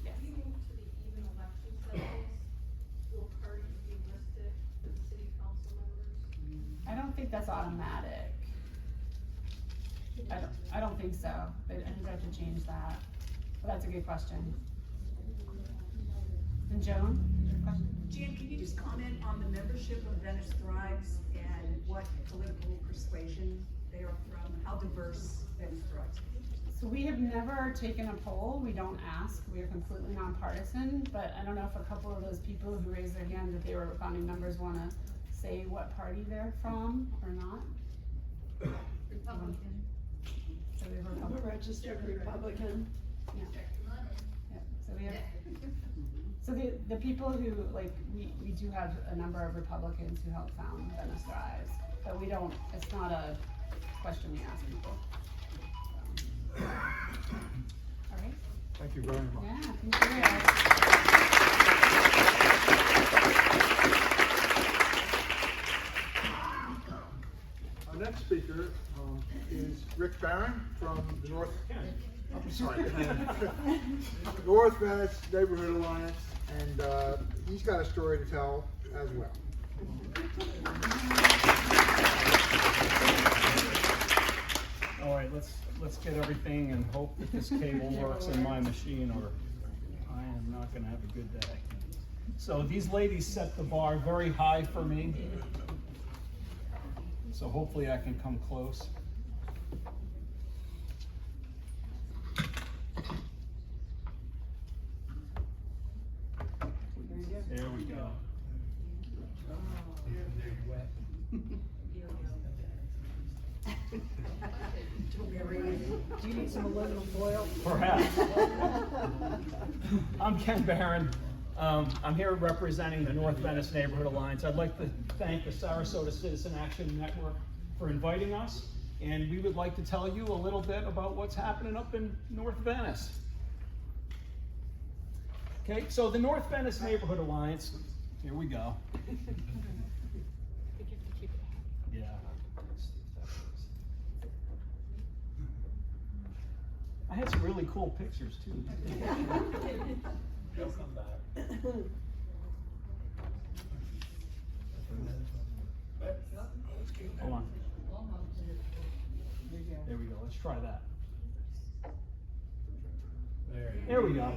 Yes. If we move to the even election cycles, will parties be listed for the city council members? I don't think that's automatic. I don't think so. I think I have to change that. But that's a good question. And Joan, your question? Jan, can you just comment on the membership of Venice Thrives and what political persuasion they are from? How diverse Venice Thrives? So we have never taken a poll. We don't ask. We are completely nonpartisan. But I don't know if a couple of those people who raised their hand that they were founding members want to say what party they're from or not. Republican. So we have a I'm a Republican. registered Republican. Yeah. Yeah. So we have. So the people who, like, we do have a number of Republicans who helped found Venice Thrives, but we don't, it's not a question we ask people. So. All right. Thank you very much. Yeah, thank you. Our next speaker is Rick Barron from the North Venice Neighborhood Alliance, and he's got a story to tell as well. All right, let's get everything and hope that this cable works in my machine, or I am not gonna have a good day. So these ladies set the bar very high for me. So hopefully I can come close. There we go. Do you need some aluminum foil? Perhaps. I'm Ken Barron. I'm here representing the North Venice Neighborhood Alliance. I'd like to thank the Sarasota Citizen Action Network for inviting us, and we would like to tell you a little bit about what's happening up in North Venice. Okay, so the North Venice Neighborhood Alliance, here we go. I had some really cool pictures too. They'll come back. Hold on. There we go, let's try that. There we go.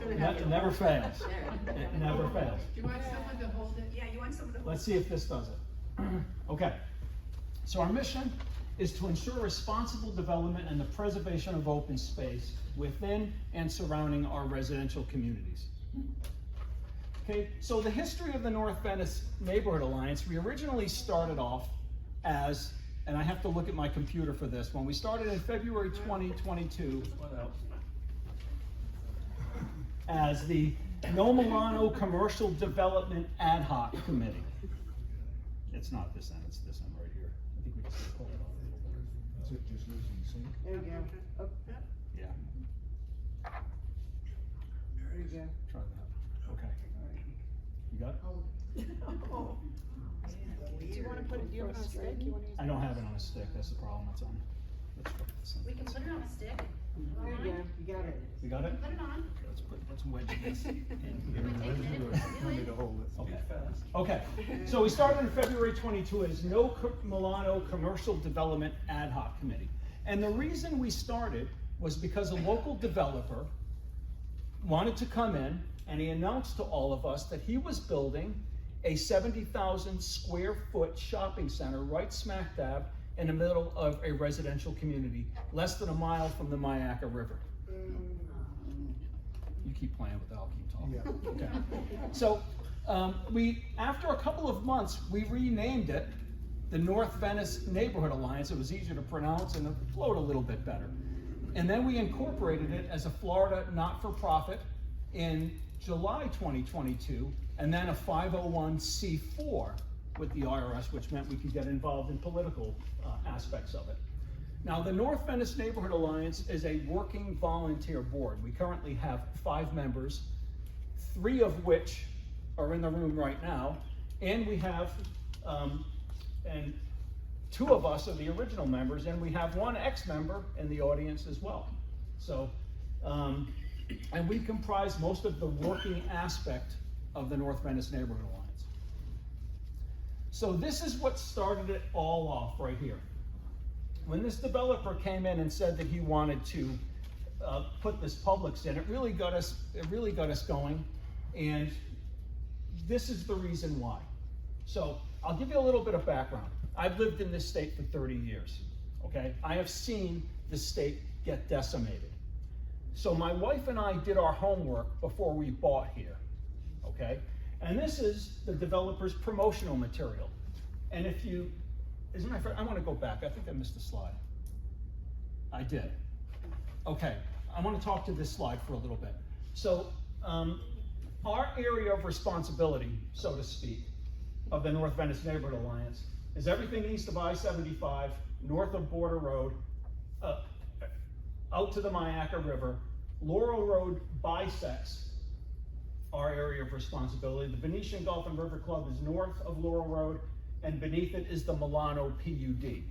It never fails. It never fails. Do you want someone to hold it? Yeah, you want someone to hold it? Let's see if this does it. Okay. So our mission is to ensure responsible development and the preservation of open space within and surrounding our residential communities. Okay, so the history of the North Venice Neighborhood Alliance, we originally started off as, and I have to look at my computer for this, when we started in February 2022 as the No Milano Commercial Development Ad Hoc Committee. It's not this end, it's this end right here. I think we just pull it off a little bit. Is it just losing sync? There you go. Oh, Yeah, there you go. try that. Okay. You got it? Do you wanna put it, do you have it on a stick? You wanna use I don't have it on a stick, that's the problem, it's on. Let's put this We in. can put it on a stick. There you go, you got it. You got it? Put it on. Let's wedge this in here. Do it. Okay. Okay, so we started in February 22 as No Milano Commercial Development Ad Hoc Committee. And the reason we started was because a local developer wanted to come in and he announced to all of us that he was building a 70,000 square foot shopping center right smack dab in the middle of a residential community, less than a mile from the Myakka River. You keep playing with that, I'll keep talking. Yeah. Okay. So after a couple of months, we renamed it the North Venice Neighborhood Alliance. It was easier to pronounce and it flowed a little bit better. And then we incorporated it as a Florida not-for-profit in July 2022, and then a 501c4 with the IRS, which meant we could get involved in political aspects of it. Now, the North Venice Neighborhood Alliance is a working volunteer board. We currently have 5 members, 3 of which are in the room right now, and we have, and 2 of us are the original members, and we have 1 ex-member in the audience as well. So, and we comprise most of the working aspect of the North Venice Neighborhood Alliance. So this is what started it all off right here. When this developer came in and said that he wanted to put this Publix in, it really got us going, and this is the reason why. So I'll give you a little bit of background. I've lived in this state for 30 years, okay? I have seen the state get decimated. So my wife and I did our homework before we bought here, okay? And this is the developer's promotional material. And if you, as a matter of fact, I want to go back. I think I missed a slide. I did. Okay, I want to talk to this slide for a little bit. So our area of responsibility, so to speak, of the North Venice Neighborhood Alliance is everything east of I-75, north of Border Road, out to the Myakka River. Laurel Road bisects our area of responsibility. The Venetian Golf and River Club is north of Laurel Road, and beneath it is the Milano PUD.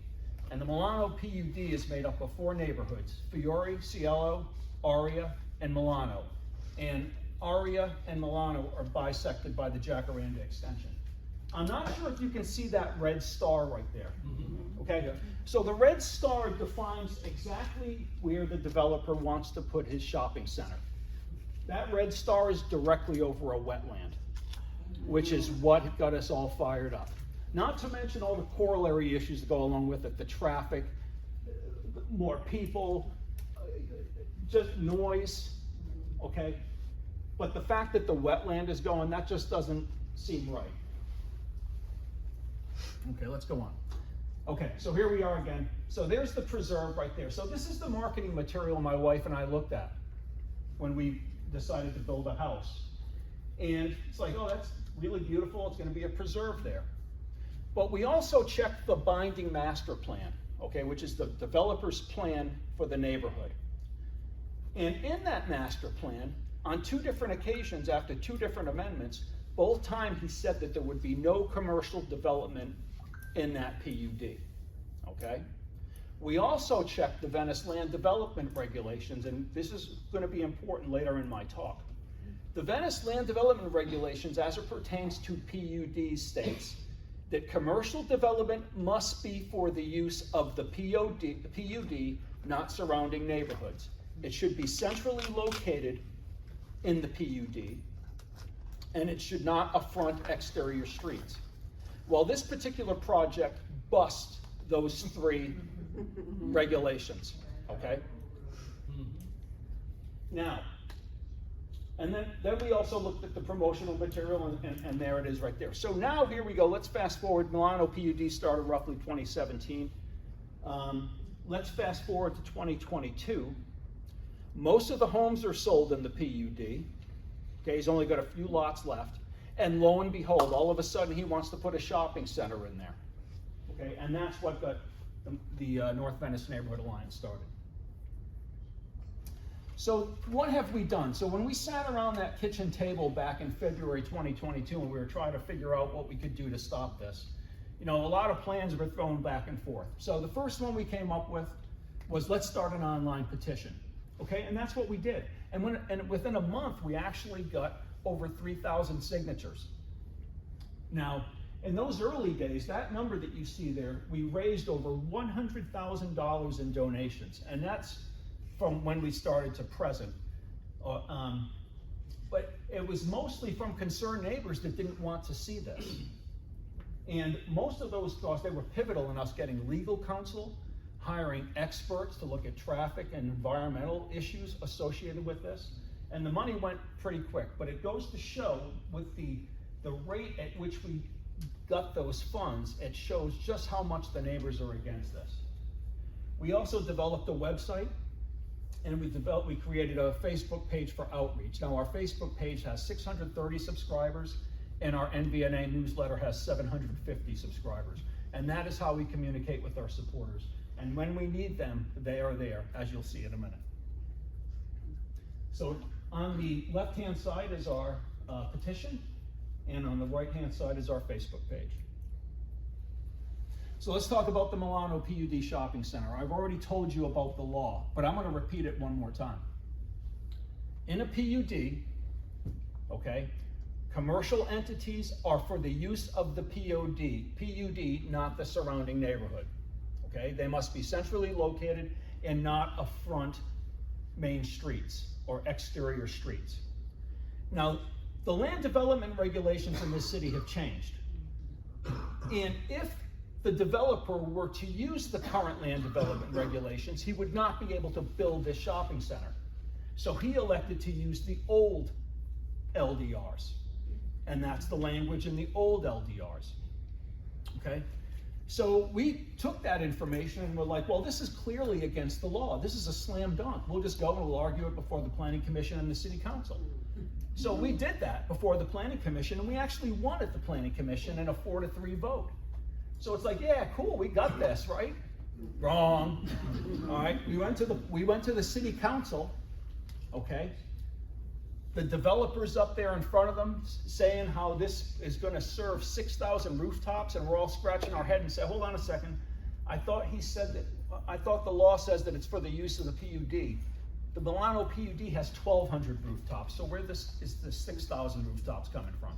And the Milano PUD is made up of 4 neighborhoods: Fiore, Cielo, Aria, and Milano. And Aria and Milano are bisected by the Jacaranda extension. I'm not sure if you can see that red star right there. Okay, so the red star defines exactly where the developer wants to put his shopping center. That red star is directly over a wetland, which is what got us all fired up. Not to mention all the corollary issues that go along with it, the traffic, more people, just noise, okay? But the fact that the wetland is going, that just doesn't seem right. Okay, let's go on. Okay, so here we are again. So there's the preserve right there. So this is the marketing material my wife and I looked at when we decided to build a house. And it's like, oh, that's really beautiful. It's going to be a preserve there. But we also checked the binding master plan, okay, which is the developer's plan for the neighborhood. And in that master plan, on 2 different occasions, after 2 different amendments, both times he said that there would be no commercial development in that PUD, okay? We also checked the Venice land development regulations, and this is gonna be important later in my talk. The Venice land development regulations, as it pertains to PUDs, states that commercial development must be for the use of the PUD, not surrounding neighborhoods. It should be centrally located in the PUD, and it should not affront exterior streets. Well, this particular project busts those three regulations, okay? Now, and then we also looked at the promotional material, and there it is right there. So now here we go, let's fast forward. Milano PUD started roughly 2017. Let's fast forward to 2022. Most of the homes are sold in the PUD. Okay, he's only got a few lots left. And lo and behold, all of a sudden he wants to put a shopping center in there. Okay, and that's what got the North Venice Neighborhood Alliance started. So what have we done? So when we sat around that kitchen table back in February 2022 and we were trying to figure out what we could do to stop this, you know, a lot of plans were thrown back and forth. So the first one we came up with was, let's start an online petition. Okay, and that's what we did. And within a month, we actually got over 3,000 signatures. Now, in those early days, that number that you see there, we raised over $100,000 in donations, and that's from when we started to present. But it was mostly from concerned neighbors that didn't want to see this. And most of those costs, they were pivotal in us getting legal counsel, hiring experts to look at traffic and environmental issues associated with this. And the money went pretty quick, but it goes to show with the rate at which we got those funds, it shows just how much the neighbors are against this. We also developed a website, and we created a Facebook page for outreach. Now our Facebook page has 630 subscribers, and our NVNA newsletter has 750 subscribers. And that is how we communicate with our supporters. And when we need them, they are there, as you'll see in a minute. So on the left-hand side is our petition, and on the right-hand side is our Facebook page. So let's talk about the Milano PUD Shopping Center. I've already told you about the law, but I'm going to repeat it one more time. In a PUD, okay, commercial entities are for the use of the PUD, not the surrounding neighborhood. Okay, they must be centrally located and not affront main streets or exterior streets. Now, the land development regulations in this city have changed. And if the developer were to use the current land development regulations, he would not be able to build this shopping center. So he elected to use the old LDRs. And that's the language in the old LDRs. Okay? So we took that information and we're like, well, this is clearly against the law. This is a slam dunk. We'll just go and we'll argue it before the Planning Commission and the City Council. So we did that before the Planning Commission, and we actually won at the Planning Commission in a 4-3 vote. So it's like, yeah, cool, we got this, right? Wrong. All right, we went to the City Council, okay? The developers up there in front of them saying how this is going to serve 6,000 rooftops, and we're all scratching our head and say, hold on a second. I thought the law says that it's for the use of the PUD. The Milano PUD has 1,200 rooftops, so where is the 6,000 rooftops coming from?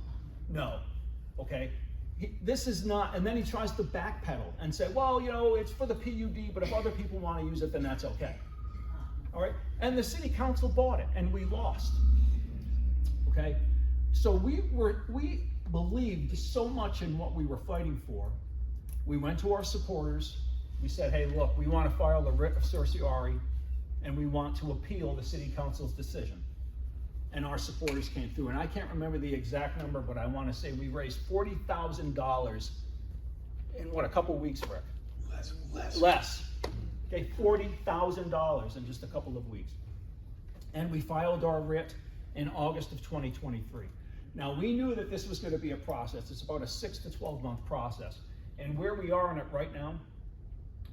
No, okay? This is not, and then he tries to backpedal and say, well, you know, it's for the PUD, but if other people want to use it, then that's okay. All right, and the City Council bought it, and we lost. Okay, so we believed so much in what we were fighting for. We went to our supporters. We said, hey, look, we want to file a writ of certiorari, and we want to appeal the City Council's decision. And our supporters came through. And I can't remember the exact number, but I want to say we raised $40,000 in what, a couple weeks, Rick? Less. Okay, $40,000 in just a couple of weeks. And we filed our writ in August of 2023. Now, we knew that this was going to be a process. It's about a 6 to 12 month process. And where we are in it right now,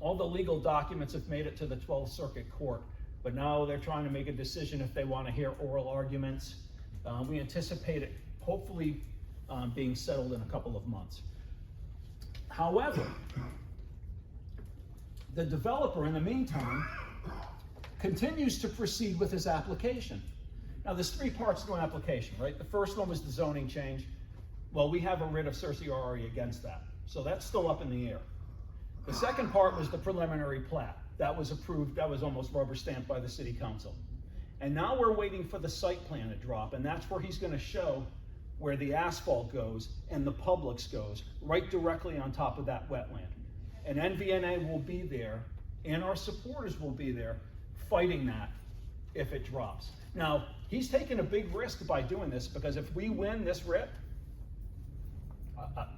all the legal documents have made it to the 12th Circuit Court, but now they're trying to make a decision if they want to hear oral arguments. We anticipate it hopefully being settled in a couple of months. However, The developer, in the meantime, continues to proceed with his application. Now, there's three parts to an application, right? The first one was the zoning change. Well, we have a writ of certiorari against that, so that's still up in the air. The second part was the preliminary plat. That was approved, that was almost rubber stamped by the city council. And now we're waiting for the site plan to drop, and that's where he's gonna show where the asphalt goes and the Publix goes, right directly on top of that wetland. And NVNA will be there, and our supporters will be there, fighting that if it drops. Now, he's taking a big risk by doing this, because if we win this writ,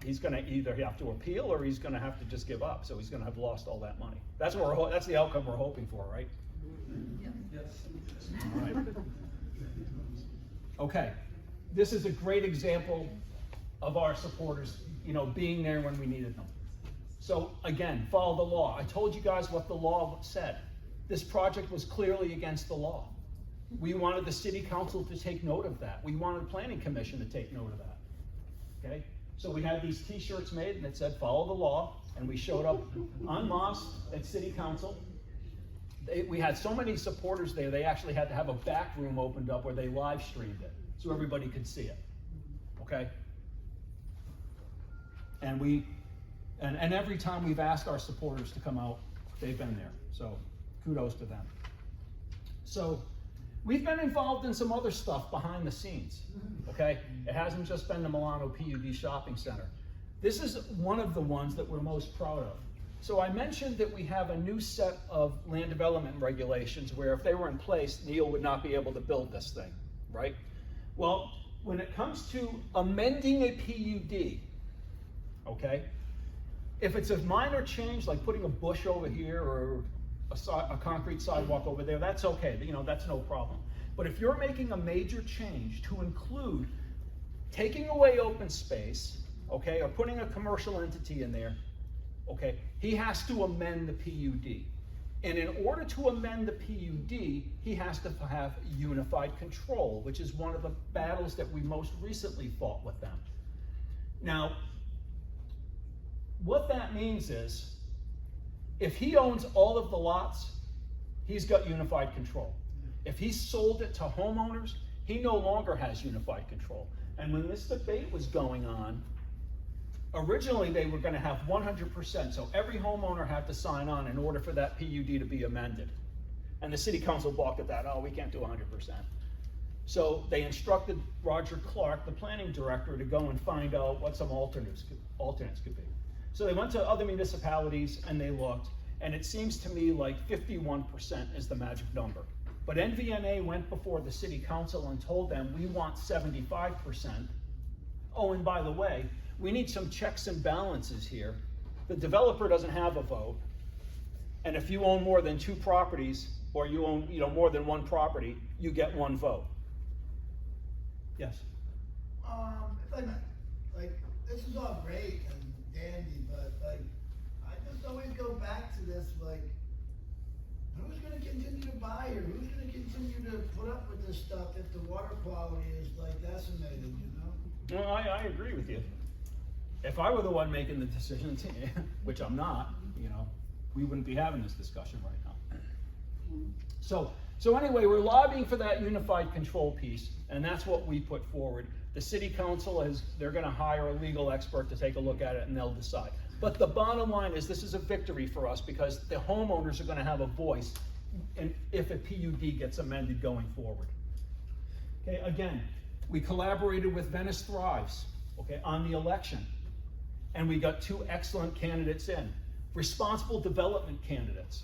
he's gonna either have to appeal or he's gonna have to just give up, so he's gonna have lost all that money. That's what that's the outcome we're hoping for, right? Yes. All right. Okay, this is a great example of our supporters, you know, being there when we needed them. So again, follow the law. I told you guys what the law said. This project was clearly against the law. We wanted the city council to take note of that. We wanted the planning commission to take note of that, okay? So we had these t-shirts made that said, follow the law, and we showed up en masse at city council. We had so many supporters there, they actually had to have a back room opened up where they live streamed it, so everybody could see it, okay? And every time we've asked our supporters to come out, they've been there, so kudos to them. So we've been involved in some other stuff behind the scenes, okay? It hasn't just been the Milano PUD shopping center. This is one of the ones that we're most proud of. So I mentioned that we have a new set of land development regulations where if they were in place, Neil would not be able to build this thing, right? Well, when it comes to amending a PUD, okay, if it's a minor change, like putting a bush over here or a concrete sidewalk over there, that's okay, you know, that's no problem. But if you're making a major change to include taking away open space, okay, or putting a commercial entity in there, okay, he has to amend the PUD. And in order to amend the PUD, he has to have unified control, which is one of the battles that we most recently fought with them. Now, what that means is, if he owns all of the lots, he's got unified control. If he sold it to homeowners, he no longer has unified control. And when this debate was going on, originally they were gonna have 100%, so every homeowner had to sign on in order for that PUD to be amended. And the city council balked at that, oh, we can't do 100%. So they instructed Roger Clark, the planning director, to go and find out what some alternates could be. So they went to other municipalities and they looked, and it seems to me like 51% is the magic number. But NVNA went before the city council and told them, we want 75%. Oh, and by the way, we need some checks and balances here. The developer doesn't have a vote. And if you own more than 2 properties, or you own, you know, more than 1 property, you get 1 vote. Yes? If I may, like, this is all great and dandy, but like, I just always go back to this, like, who's gonna continue to buy here? Who's gonna continue to put up with this stuff if the water quality is like decimated, you know? Well, I agree with you. If I were the one making the decisions, which I'm not, you know, we wouldn't be having this discussion right now. So anyway, we're lobbying for that unified control piece, and that's what we put forward. The city council they're gonna hire a legal expert to take a look at it and they'll decide. But the bottom line is this is a victory for us because the homeowners are gonna have a voice if a PUD gets amended going forward. Okay, again, we collaborated with Venice Thrives, okay, on the election. And we got 2 excellent candidates in, responsible development candidates.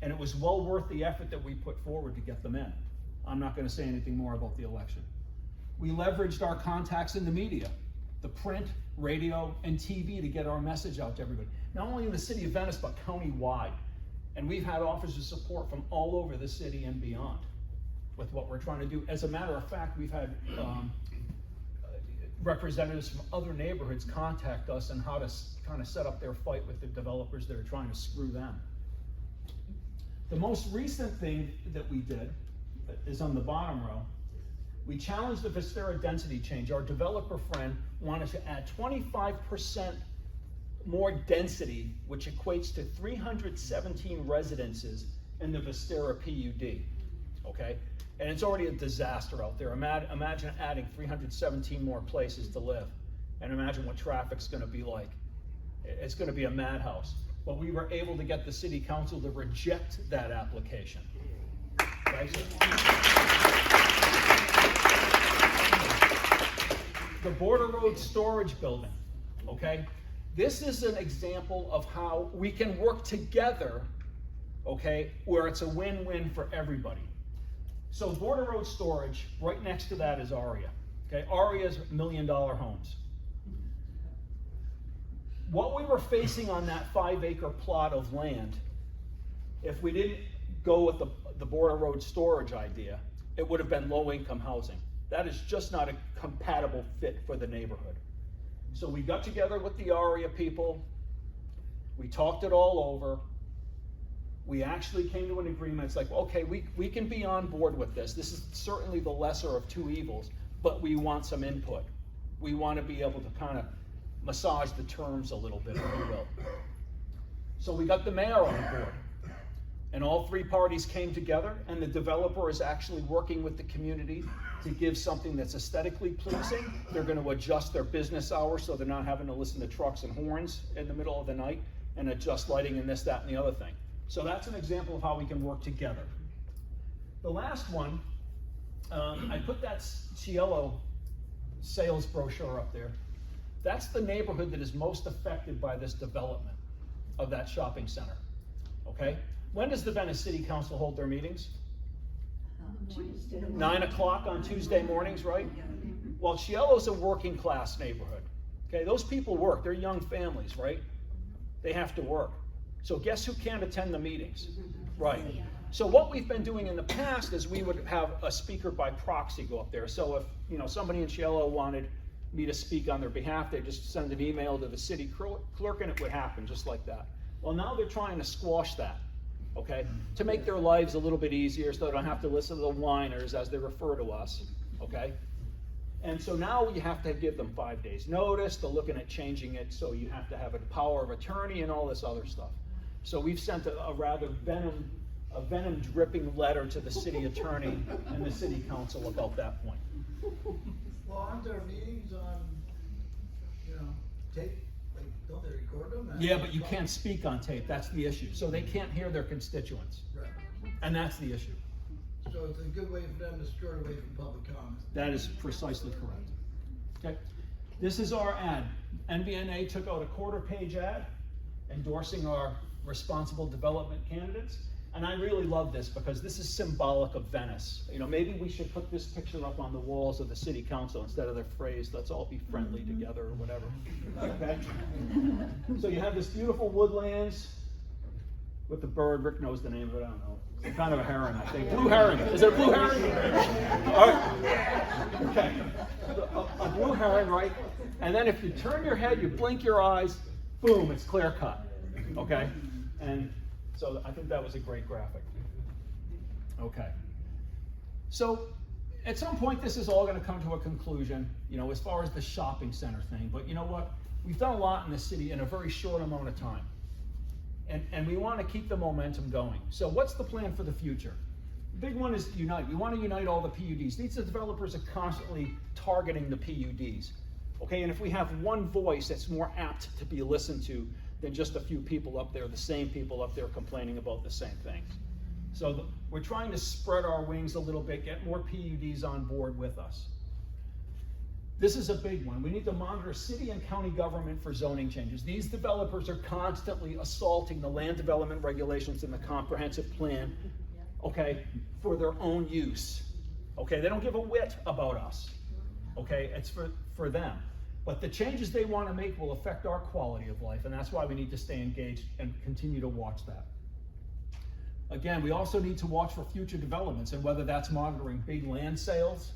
And it was well worth the effort that we put forward to get them in. I'm not gonna say anything more about the election. We leveraged our contacts in the media, the print, radio, and TV to get our message out to everybody. Not only in the city of Venice, but county-wide. And we've had offers of support from all over the city and beyond with what we're trying to do. As a matter of fact, we've had representatives from other neighborhoods contact us on how to kind of set up their fight with the developers that are trying to screw them. The most recent thing that we did is on the bottom row. We challenged the Vistera density change. Our developer friend wanted to add 25% more density, which equates to 317 residences in the Vistera PUD, okay? And it's already a disaster out there. Imagine adding 317 more places to live, and imagine what traffic's gonna be like. It's gonna be a madhouse. But we were able to get the city council to reject that application. Okay? The Border Road Storage Building, okay? This is an example of how we can work together, okay, where it's a win-win for everybody. So Border Road Storage, right next to that is Aria. Okay, Aria's $1 million homes. What we were facing on that 5-acre plot of land, if we didn't go with the Border Road Storage idea, it would have been low-income housing. That is just not a compatible fit for the neighborhood. So we got together with the Aria people, we talked it all over, we actually came to an agreement. It's like, okay, we can be on board with this. This is certainly the lesser of two evils, but we want some input. We want to be able to kind of massage the terms a little bit, if you will. So we got the mayor on board, and all three parties came together, and the developer is actually working with the community to give something that's aesthetically pleasing. They're going to adjust their business hours so they're not having to listen to trucks and horns in the middle of the night, and adjust lighting and this, that, and the other thing. So that's an example of how we can work together. The last one, I put that Cielo sales brochure up there. That's the neighborhood that is most affected by this development of that shopping center, okay? When does the Venice City Council hold their meetings? 9 o'clock on Tuesday mornings, right? Well, Cielo's a working class neighborhood, okay? Those people work, they're young families, right? They have to work. So guess who can't attend the meetings? Right. So what we've been doing in the past is we would have a speaker by proxy go up there. So if somebody in Cielo wanted me to speak on their behalf, they just send an email to the city clerk and it would happen just like that. Well, now they're trying to squash that, okay, to make their lives a little bit easier so they don't have to listen to the whiners, as they refer to us, okay? And so now you have to give them 5 days notice. They're looking at changing it so you have to have a power of attorney and all this other stuff. So we've sent a rather venom dripping letter to the city attorney and the city council about that point. Well, aren't there meetings on, tape? Like, don't they record them? Yeah, but you can't speak on tape. That's the issue. So they can't hear their constituents. Right. And that's the issue. So it's a good way for them to skirt away from public comment. That is precisely correct. Okay. This is our ad. NVNA took out a 1/4-page ad endorsing our responsible development candidates. And I really love this because this is symbolic of Venice. Maybe we should put this picture up on the walls of the city council instead of their phrase, let's all be friendly together or whatever. Okay? So you have this beautiful woodlands with the bird. Rick knows the name of it, I don't know. It's kind of a heron, I think. Blue heron. Is it a blue heron? All right. Okay. A blue heron, right? And then if you turn your head, you blink your eyes, boom, it's clear cut. Okay? And so I think that was a great graphic. Okay. So at some point, this is all going to come to a conclusion, as far as the shopping center thing. But you know what? We've done a lot in the city in a very short amount of time. And we want to keep the momentum going. So what's the plan for the future? The big one is unite. We want to unite all the PUDs. These developers are constantly targeting the PUDs. Okay, and if we have one voice, it's more apt to be listened to than just a few people up there, the same people up there complaining about the same things. So we're trying to spread our wings a little bit, get more PUDs on board with us. This is a big one. We need to monitor city and county government for zoning changes. These developers are constantly assaulting the land development regulations in the comprehensive plan, okay, for their own use. Okay, they don't give a whit about us. Okay, it's for them. But the changes they want to make will affect our quality of life, and that's why we need to stay engaged and continue to watch that. Again, we also need to watch for future developments, and whether that's monitoring big land sales,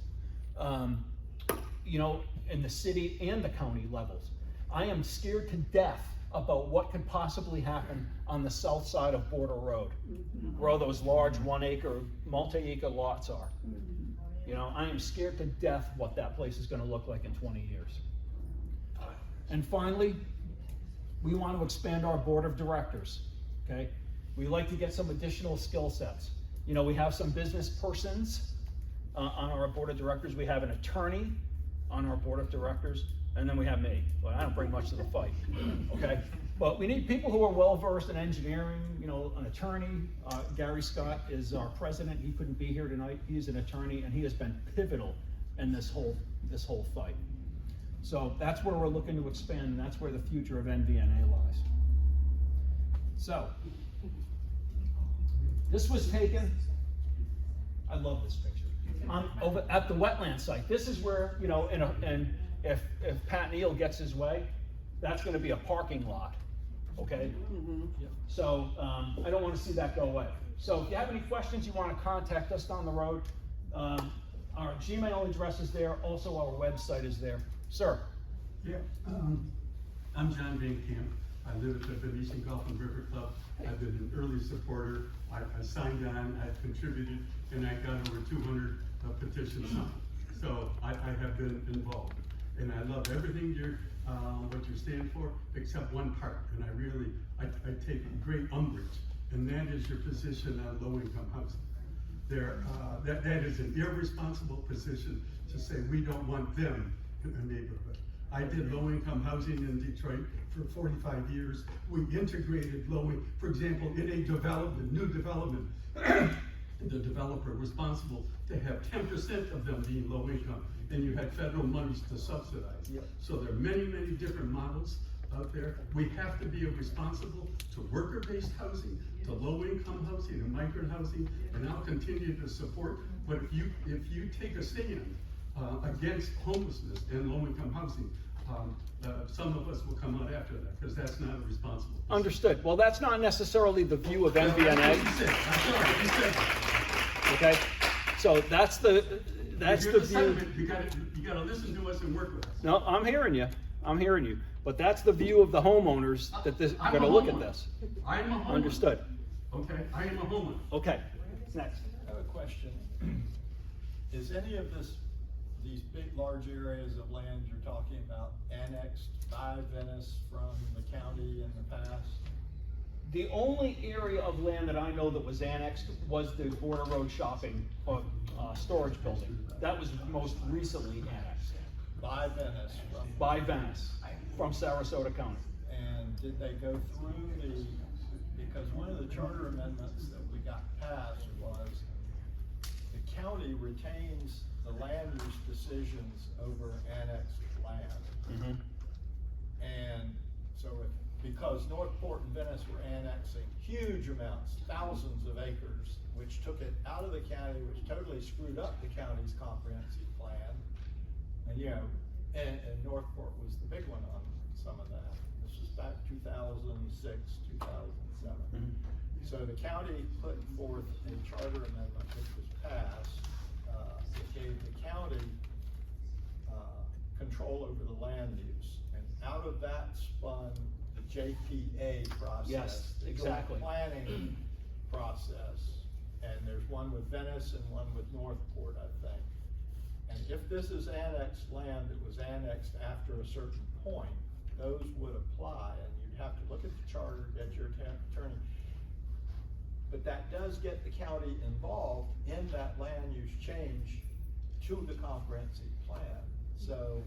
in the city and the county levels. I am scared to death about what could possibly happen on the south side of Border Road, where all those large 1-acre, multi-acre lots are. I am scared to death what that place is going to look like in 20 years. And finally, We want to expand our board of directors, okay? We like to get some additional skill sets. You know, we have some business persons on our board of directors. We have an attorney on our board of directors, and then we have me. Well, I don't bring much to the fight, okay? But we need people who are well-versed in engineering, you know, an attorney. Gary Scott is our president. He couldn't be here tonight. He's an attorney, and he has been pivotal in this whole fight. So that's where we're looking to expand, and that's where the future of NVNA lies. So, this was taken, I love this picture, over at the wetland site. This is where, you know, and if Pat Neal gets his way, that's gonna be a parking lot, okay? So, I don't wanna see that go away. So if you have any questions, you wanna contact us down the road, our Gmail address is there, also our website is there. Sir? Yeah, I'm John Van Camp. I live at the Venetian Gulf and River Club. I've been an early supporter. I signed on, I've contributed, and I got over 200 petitions signed. So I have been involved. And I love everything what you stand for, except one part. And I take great umbrage, and that is your position on low-income housing. That is an irresponsible position to say we don't want them in a neighborhood. I did low-income housing in Detroit for 45 years. We integrated for example, in a new development, the developer responsible to have 10% of them being low-income, and you had federal monies to subsidize. So there are many, many different models out there. We have to be responsible to worker-based housing, to low-income housing and migrant housing, and I'll continue to support. But if you take a stand against homelessness and low-income housing, some of us will come out after that, because that's not a responsible position. Understood. Well, that's not necessarily the view of NVNA. Okay, so that's the view. You gotta listen to us and work with us. No, I'm hearing you. But that's the view of the homeowners that are going to look at this. I'm a homeowner. Understood. Okay, I am a homeowner. Okay, next. I have a question. Is any of these big, large areas of land you're talking about annexed by Venice from the county in the past? The only area of land that I know that was annexed was the Border Road Shopping storage building. That was most recently annexed. By Venice? By Venice, from Sarasota County. And did they go through because one of the charter amendments that we got passed was the county retains the land use decisions over annexed land. And so because North Port and Venice were annexing huge amounts, thousands of acres, which took it out of the county, which totally screwed up the county's comprehensive plan. And you know, and North Port was the big one on some of that. This was back 2006, 2007. So the county put forth a charter amendment which was passed. It gave the county control over the land use. And out of that spun the JPA process. Yes, the exactly. Planning process. And there's one with Venice and one with North Port, I think. And if this is annexed land that was annexed after a certain point, those would apply, and you'd have to look at the charter, get your attorney. But that does get the county involved in that land use change to the comprehensive plan. So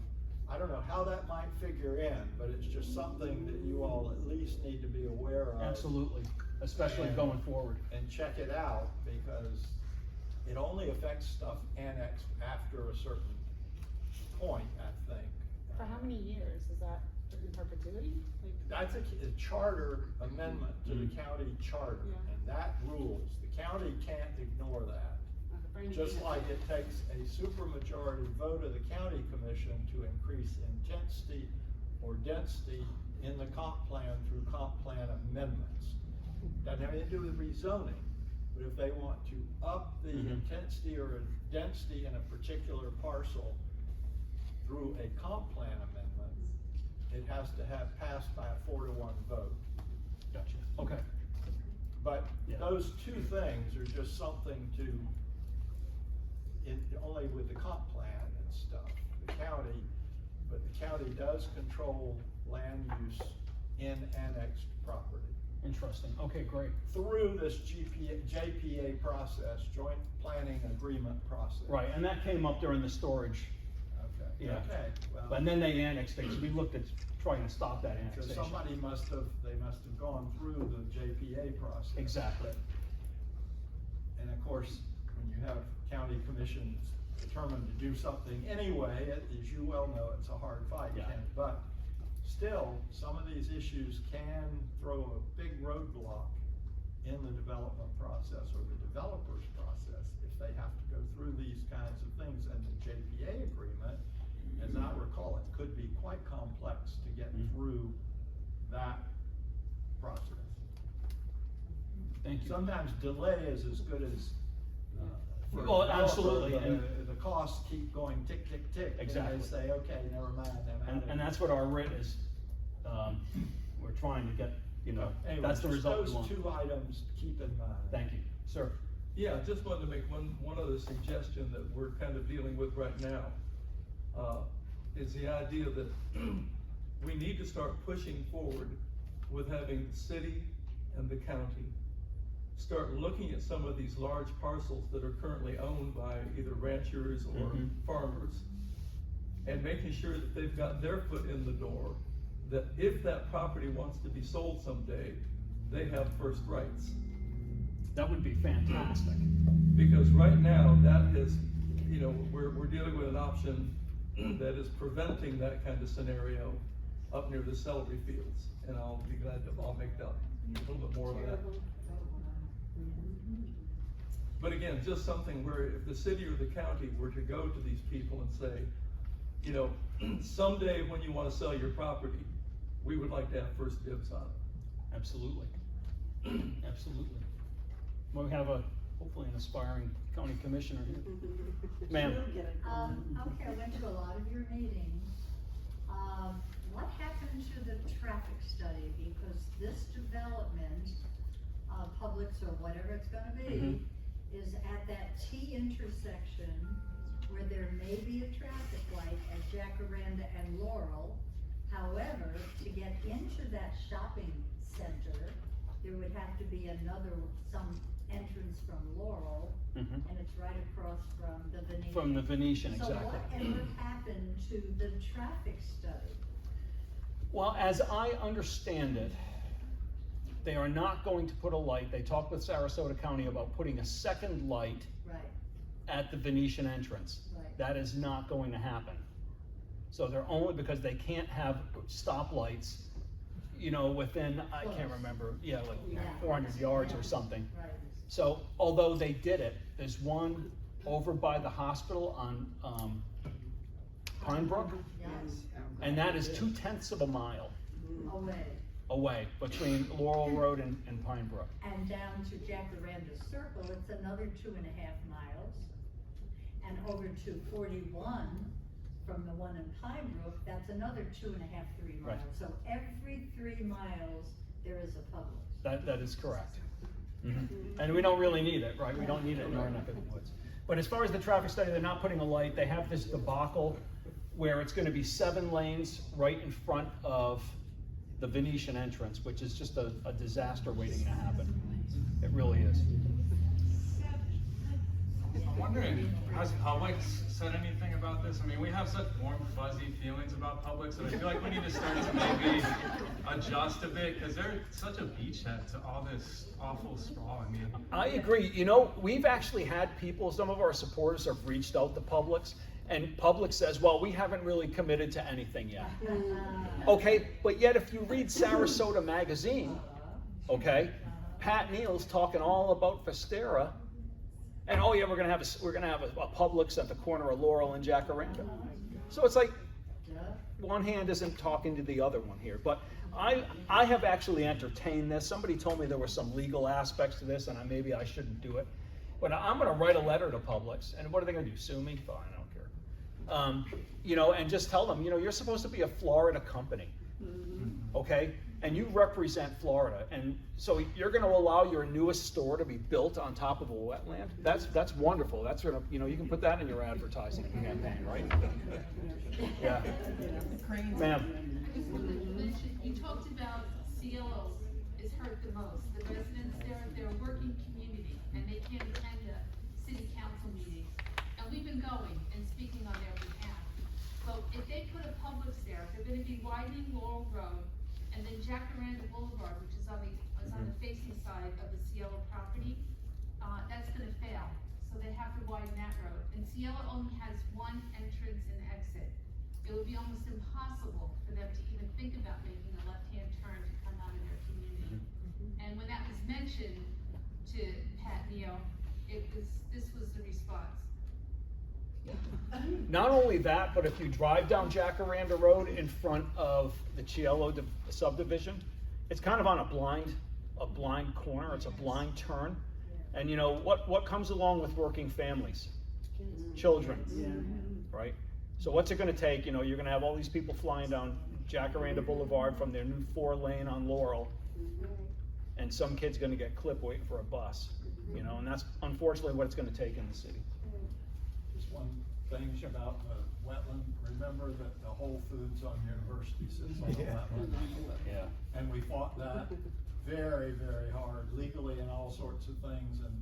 I don't know how that might figure in, but it's just something that you all at least need to be aware of. Absolutely, especially going forward. And check it out, because it only affects stuff annexed after a certain point, I think. For how many years? Is that in perpetuity? That's a charter amendment to the county charter, and that rules. The county can't ignore that. Just like it takes a supermajority vote of the county commission to increase intensity or density in the comp plan through comp plan amendments. Doesn't have anything to do with rezoning, but if they want to up the intensity or density in a particular parcel through a comp plan amendment, it has to have passed by a 4-to-1 vote. Gotcha. Okay. But those two things are just something to, only with the comp plan and stuff, the county, but the county does control land use in annexed property. Interesting, okay, great. Through this JPA process, Joint Planning Agreement process. Right, and that came up during the storage, Okay. yeah. Okay, well. And then they annexed it, so we looked at trying to stop that So annexation. somebody they must have gone through the JPA process. Exactly. And of course, when you have county commissions determined to do something anyway, as you well know, it's a hard fight, Yeah. Ken. But still, some of these issues can throw a big roadblock in the development process or the developer's process if they have to go through these kinds of things. And the JPA agreement, as I recall, it could be quite complex to get through that process. Thank you. Sometimes delay is as good as, for a Well, developer, absolutely, the costs keep going tick, tick, tick. Exactly. And they say, okay, never mind, I'm out of And it. that's what our writ is, we're trying to get, Anyway, that's the just result we want. Those two items, keep in mind. Thank you, sir. Yeah, I just wanted to make one other suggestion that we're kind of dealing with right now, is the idea that we need to start pushing forward with having the city and the county start looking at some of these large parcels that are currently owned by either ranchers or farmers, and making sure that they've got their foot in the door, that if that property wants to be sold someday, they have first rights. That would be fantastic. Because right now, that is, we're dealing with an option that is preventing that kind of scenario up near the celery fields. And I'll be glad to, I'll make that a little bit more of that. But again, just something where if the city or the county were to go to these people and say, someday when you want to sell your property, we would like to have first dibs on it. Absolutely. Absolutely. Well, we have hopefully an aspiring county commissioner here. Ma'am. Okay, I went to a lot of your meetings. What happened to the traffic study? Because this development, Publix or whatever it's gonna be, is at that T intersection where there may be a traffic light at Jacaranda and Laurel. However, to get into that shopping center, there would have to be some entrance from Laurel, and it's right across from the Venetian. From the Venetian, exactly. So whatever happened to the traffic study? Well, as I understand it, they are not going to put a light. They talked with Sarasota County about putting a second light at the Venetian entrance. That is not going to happen. So they're only, because they can't have stoplights, within, I can't remember, like 400 yards or something. So although they did it, there's one over by the hospital on Pine Brook, and that is 2/10 of a mile away between Laurel Road and Pine Brook. And down to Jacaranda Circle, it's another 2.5 miles. And over to 41 from the one in Pine Brook, that's another 2.5, 3 miles. Right. So every 3 miles, there is a Publix. That is correct. And we don't really need it, right? We don't need it in our neck of the woods. But as far as the traffic study, they're not putting a light. They have this debacle where it's gonna be 7 lanes right in front of the Venetian entrance, which is just a disaster waiting to happen. It really is. I'm wondering, has Publix said anything about this? I mean, we have such warm, fuzzy feelings about Publix, and I feel like we need to start to maybe adjust a bit, because they're such a beachhead to all this awful sprawl. I mean, I agree. We've actually had people, some of our supporters have reached out to Publix, and Publix says, well, we haven't really committed to anything yet. Okay, but yet if you read Sarasota Magazine, okay, Pat Neal's talking all about Festera, and oh yeah, we're gonna have a Publix at the corner of Laurel and Jacaranda. So it's like one hand isn't talking to the other one here. But I have actually entertained this. Somebody told me there were some legal aspects to this, and maybe I shouldn't do it. But I'm gonna write a letter to Publix, and what are they gonna do? Sue me? Fine, I don't care. And just tell them, you're supposed to be a Florida company. Okay? and you represent Florida, and so you're gonna allow your newest store to be built on top of a wetland? That's wonderful. That's gonna, you know, you can put that in your advertising campaign, right? Yeah. Ma'am. I just wanted to mention, you talked about CLO is hurt the most. The residents there, they're a working community, and they can't attend the city council meetings. And we've been going and speaking on their behalf. So if they put a Publix there, they're gonna be widening Laurel Road, and then Jacaranda Boulevard, which is on the facing side of the Cielo property, that's gonna fail. So they have to widen that road. And Cielo only has one entrance and exit. It would be almost impossible for them to even think about making a left-hand turn to come out of their community. And when that was mentioned to Pat Neo, this was the response. Not only that, but if you drive down Jacaranda Road in front of the Cielo subdivision, it's kind of on a blind corner. It's a blind turn. And you know, what comes along with working families? Children, right? So what's it gonna take? You know, you're gonna have all these people flying down Jacaranda Boulevard from their new 4-lane on Laurel, and some kid's gonna get clipped waiting for a bus, you know, and that's unfortunately what it's gonna take in the city. Just one thing about the wetland, remember that the Whole Foods on University sits on the wetland. Yeah. And we fought that very, very hard legally and all sorts of things, and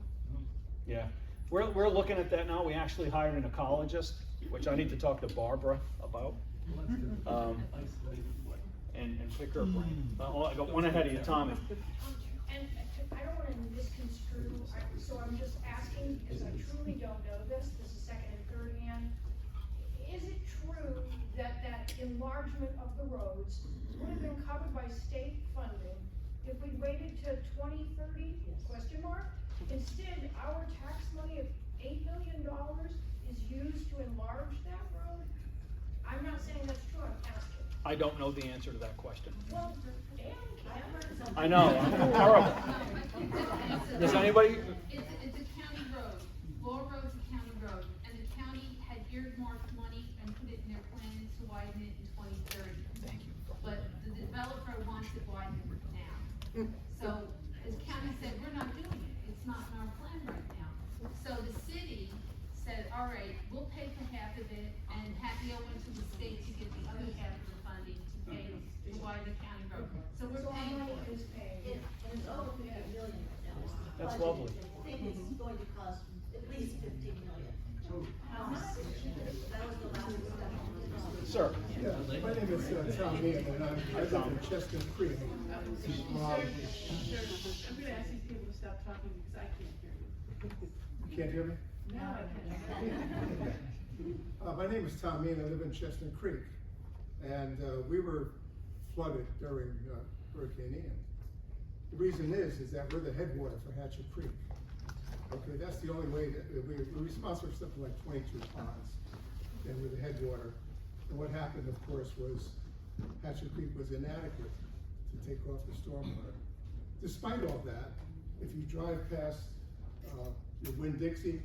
Yeah, we're looking at that now. We actually hired an ecologist, which I need to talk to Barbara about, and pick her brain. I got one ahead of you, Tommy. And I don't wanna misconstrue, so I'm just asking, because I truly don't know this is second and third hand. Is it true that that enlargement of the roads would have been covered by state funding if we waited to 2030, question mark? Instead, our tax money of $8 million is used to enlarge that road? I'm not saying that's true, I'm asking. I don't know the answer to that question. Well, damn, Cameron. I know, I'm horrible. Does anybody? It's a county road. Laurel Road's a county road, and the county had earmarked money and put it in their plans to widen it in 2030. Thank you. But the developer wants it widened now. So, as county said, we're not doing it. It's not in our plan right now. So the city said, all right, we'll pay for half of it, and Hatfield went to the state to get the other half of the funding to pay to widen the county road. So we're paying for it. And it's over $50 million right now. That's lovely. I think it's going to cost at least $15 million. How much? That was the last step. Sir. Yeah, my name is Tom Meehan, and I live in Chestnut Creek. Sir, I'm gonna ask these people to stop talking because I can't hear you. You can't hear me? No, I can't. My name is Tom Meehan, I live in Chestnut Creek, and we were flooded during Hurricane Ian. The reason is that we're the headwater for Hatchet Creek. Okay, that's the only way that we're responsible for something like 22 ponds, and we're the headwater. And what happened, of course, was Hatchet Creek was inadequate to take off the stormwater. Despite all that, if you drive past your Winn-Dixie,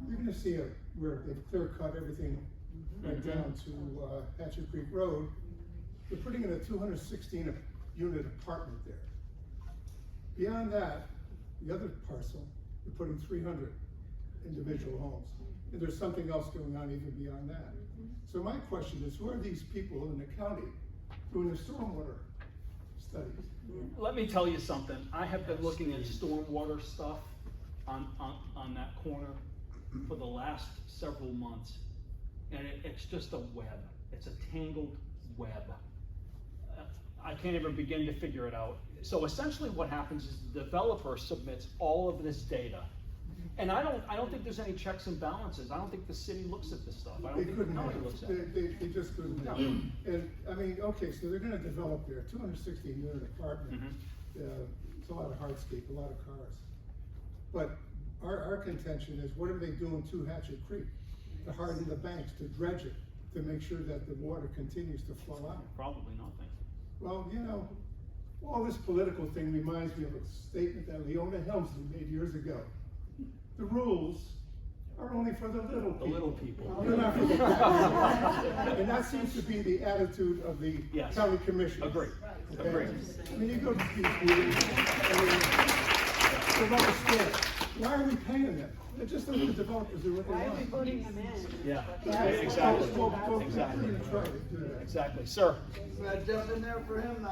you're gonna see where they've clear cut everything right down to Hatchet Creek Road. They're putting in a 216 unit apartment there. Beyond that, the other parcel, they're putting 300 individual homes. And there's something else going on even beyond that. So my question is, who are these people in the county doing the stormwater studies? Let me tell you something. I have been looking at stormwater stuff on that corner for the last several months. And it's just a web. It's a tangled web. I can't even begin to figure it out. So essentially what happens is the developer submits all of this data. And I don't think there's any checks and balances. I don't think the city looks at this stuff. I don't They think couldn't the have, county looks at it. they just couldn't have. And I mean, okay, so they're gonna develop there, 260 unit apartment. It's a lot of hardscape, a lot of cars. But our contention is, what are they doing to Hatchet Creek? To harden the banks, to dredge it, to make sure that the water continues to flow out. Probably nothing. Well, you know, all this political thing reminds me of a statement that Leona Helmsley made years ago. The rules are only for the little people. The little people. They're not for the And that seems to be the attitude of the Yes. county commission. Agree. Okay? Agree. I mean, you go to these meetings, I mean, they don't understand. Why are we paying them? They're just letting the developers do what they Why are want. we voting them in? Yeah, That's- exactly, Well, exactly, you try to do that. exactly. Sir? Can I jump in there for him?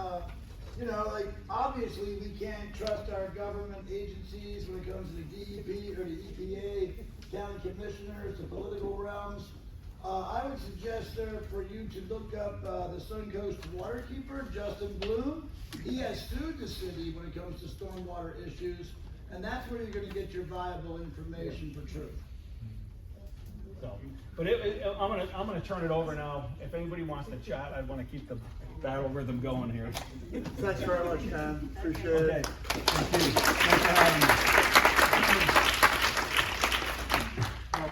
You know, like, obviously, we can't trust our government agencies when it comes to the DEP or the EPA, county commissioners, the political realms. I would suggest, sir, for you to look up, the Suncoast waterkeeper, Justin Bloom. He has sued the city when it comes to stormwater issues, and that's where you're gonna get your viable information for truth. So, but I'm gonna turn it over now. If anybody wants to chat, I wanna keep the battle rhythm going here. Thanks very much, Ken, appreciate Okay, it. thank you. Thanks for having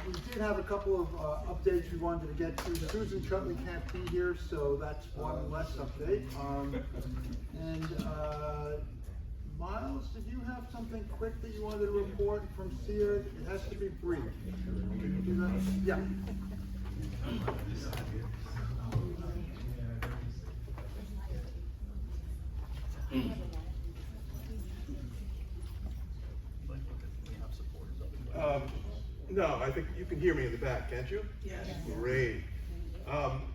We did have a couple of updates we wanted to get to. Susan Chutley can't be here, so that's one less update. Miles, did you have something quick that you wanted to report from SEERD? It has to be brief. Can you do that? Yeah. No, I think you can hear me in the back, can't you? Yes. Great.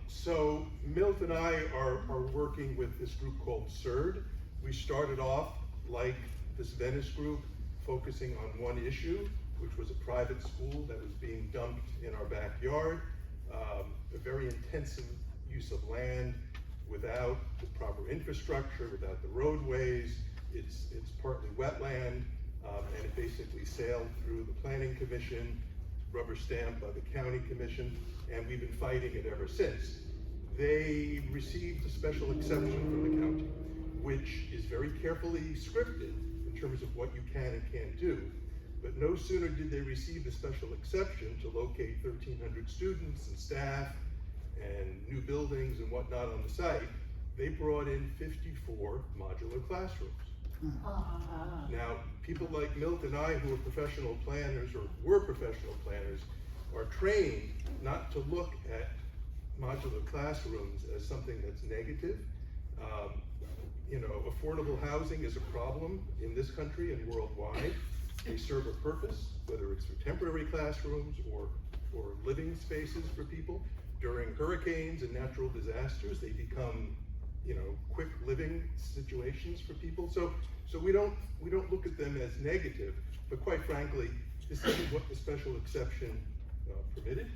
So Milt and I are working with this group called SEERD. We started off like this Venice group, focusing on one issue, which was a private school that was being dumped in our backyard. A very intensive use of land without the proper infrastructure, without the roadways. It's partly wetland, and it basically sailed through the planning commission, rubber stamped by the county commission, and we've been fighting it ever since. They received a special exception from the county, which is very carefully scripted in terms of what you can and can't do. But no sooner did they receive the special exception to locate 1,300 students and staff and new buildings and whatnot on the site, they brought in 54 modular classrooms. Now, people like Milt and I, who are professional planners or were professional planners, are trained not to look at modular classrooms as something that's negative. You know, affordable housing is a problem in this country and worldwide. They serve a purpose, whether it's for temporary classrooms or living spaces for people. During hurricanes and natural disasters, they become, you know, quick living situations for people. So we don't look at them as negative, but quite frankly, this isn't what the special exception permitted.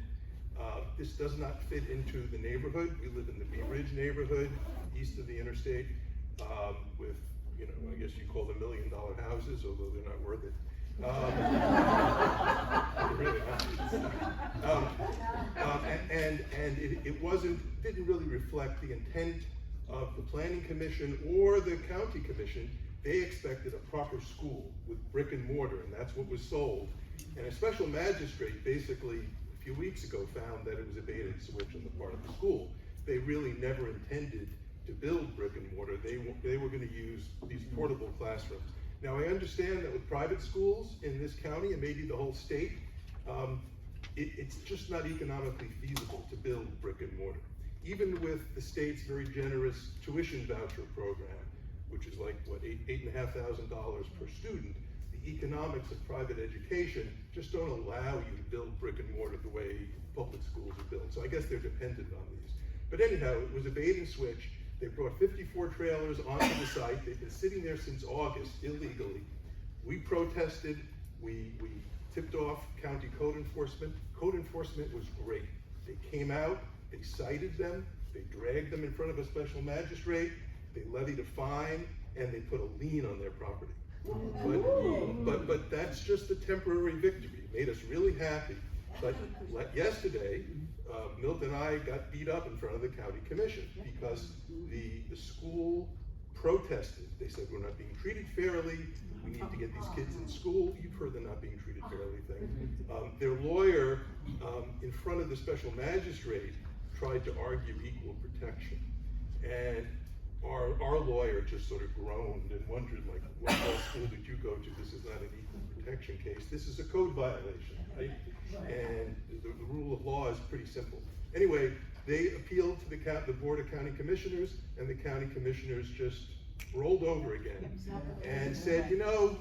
This does not fit into the neighborhood. We live in the Bee Ridge neighborhood, east of the interstate, with, you know, I guess you call them $1 million houses, although they're not worth it. They're really not. And it didn't really reflect the intent of the planning commission or the county commission. They expected a proper school with brick and mortar, and that's what was sold. And a special magistrate basically a few weeks ago found that it was a bait and switch on the part of the school. They really never intended to build brick and mortar. They were going to use these portable classrooms. Now, I understand that with private schools in this county and maybe the whole state, it's just not economically feasible to build brick and mortar. Even with the state's very generous tuition voucher program, which is like, what, $8,500 per student, the economics of private education just don't allow you to build brick and mortar the way public schools are built. So I guess they're dependent on these. But anyhow, it was a bait and switch. They brought 54 trailers onto the site. They've been sitting there since August illegally. We protested. We tipped off county code enforcement. Code enforcement was great. They came out, they cited them, they dragged them in front of a special magistrate, they levied a fine, and they put a lien on their property. But that's just a temporary victory. It made us really happy. But like yesterday, Milt and I got beat up in front of the county commission because the school protested. They said, we're not being treated fairly. We need to get these kids in school. You've heard the not being treated fairly thing. Their lawyer, in front of the special magistrate, tried to argue equal protection. And our lawyer just sort of groaned and wondered, like, what law school did you go to? This is not an equal protection case. This is a code violation, right? And the rule of law is pretty simple. Anyway, they appealed to the Board of County Commissioners, and the county commissioners just rolled over again and said, you know,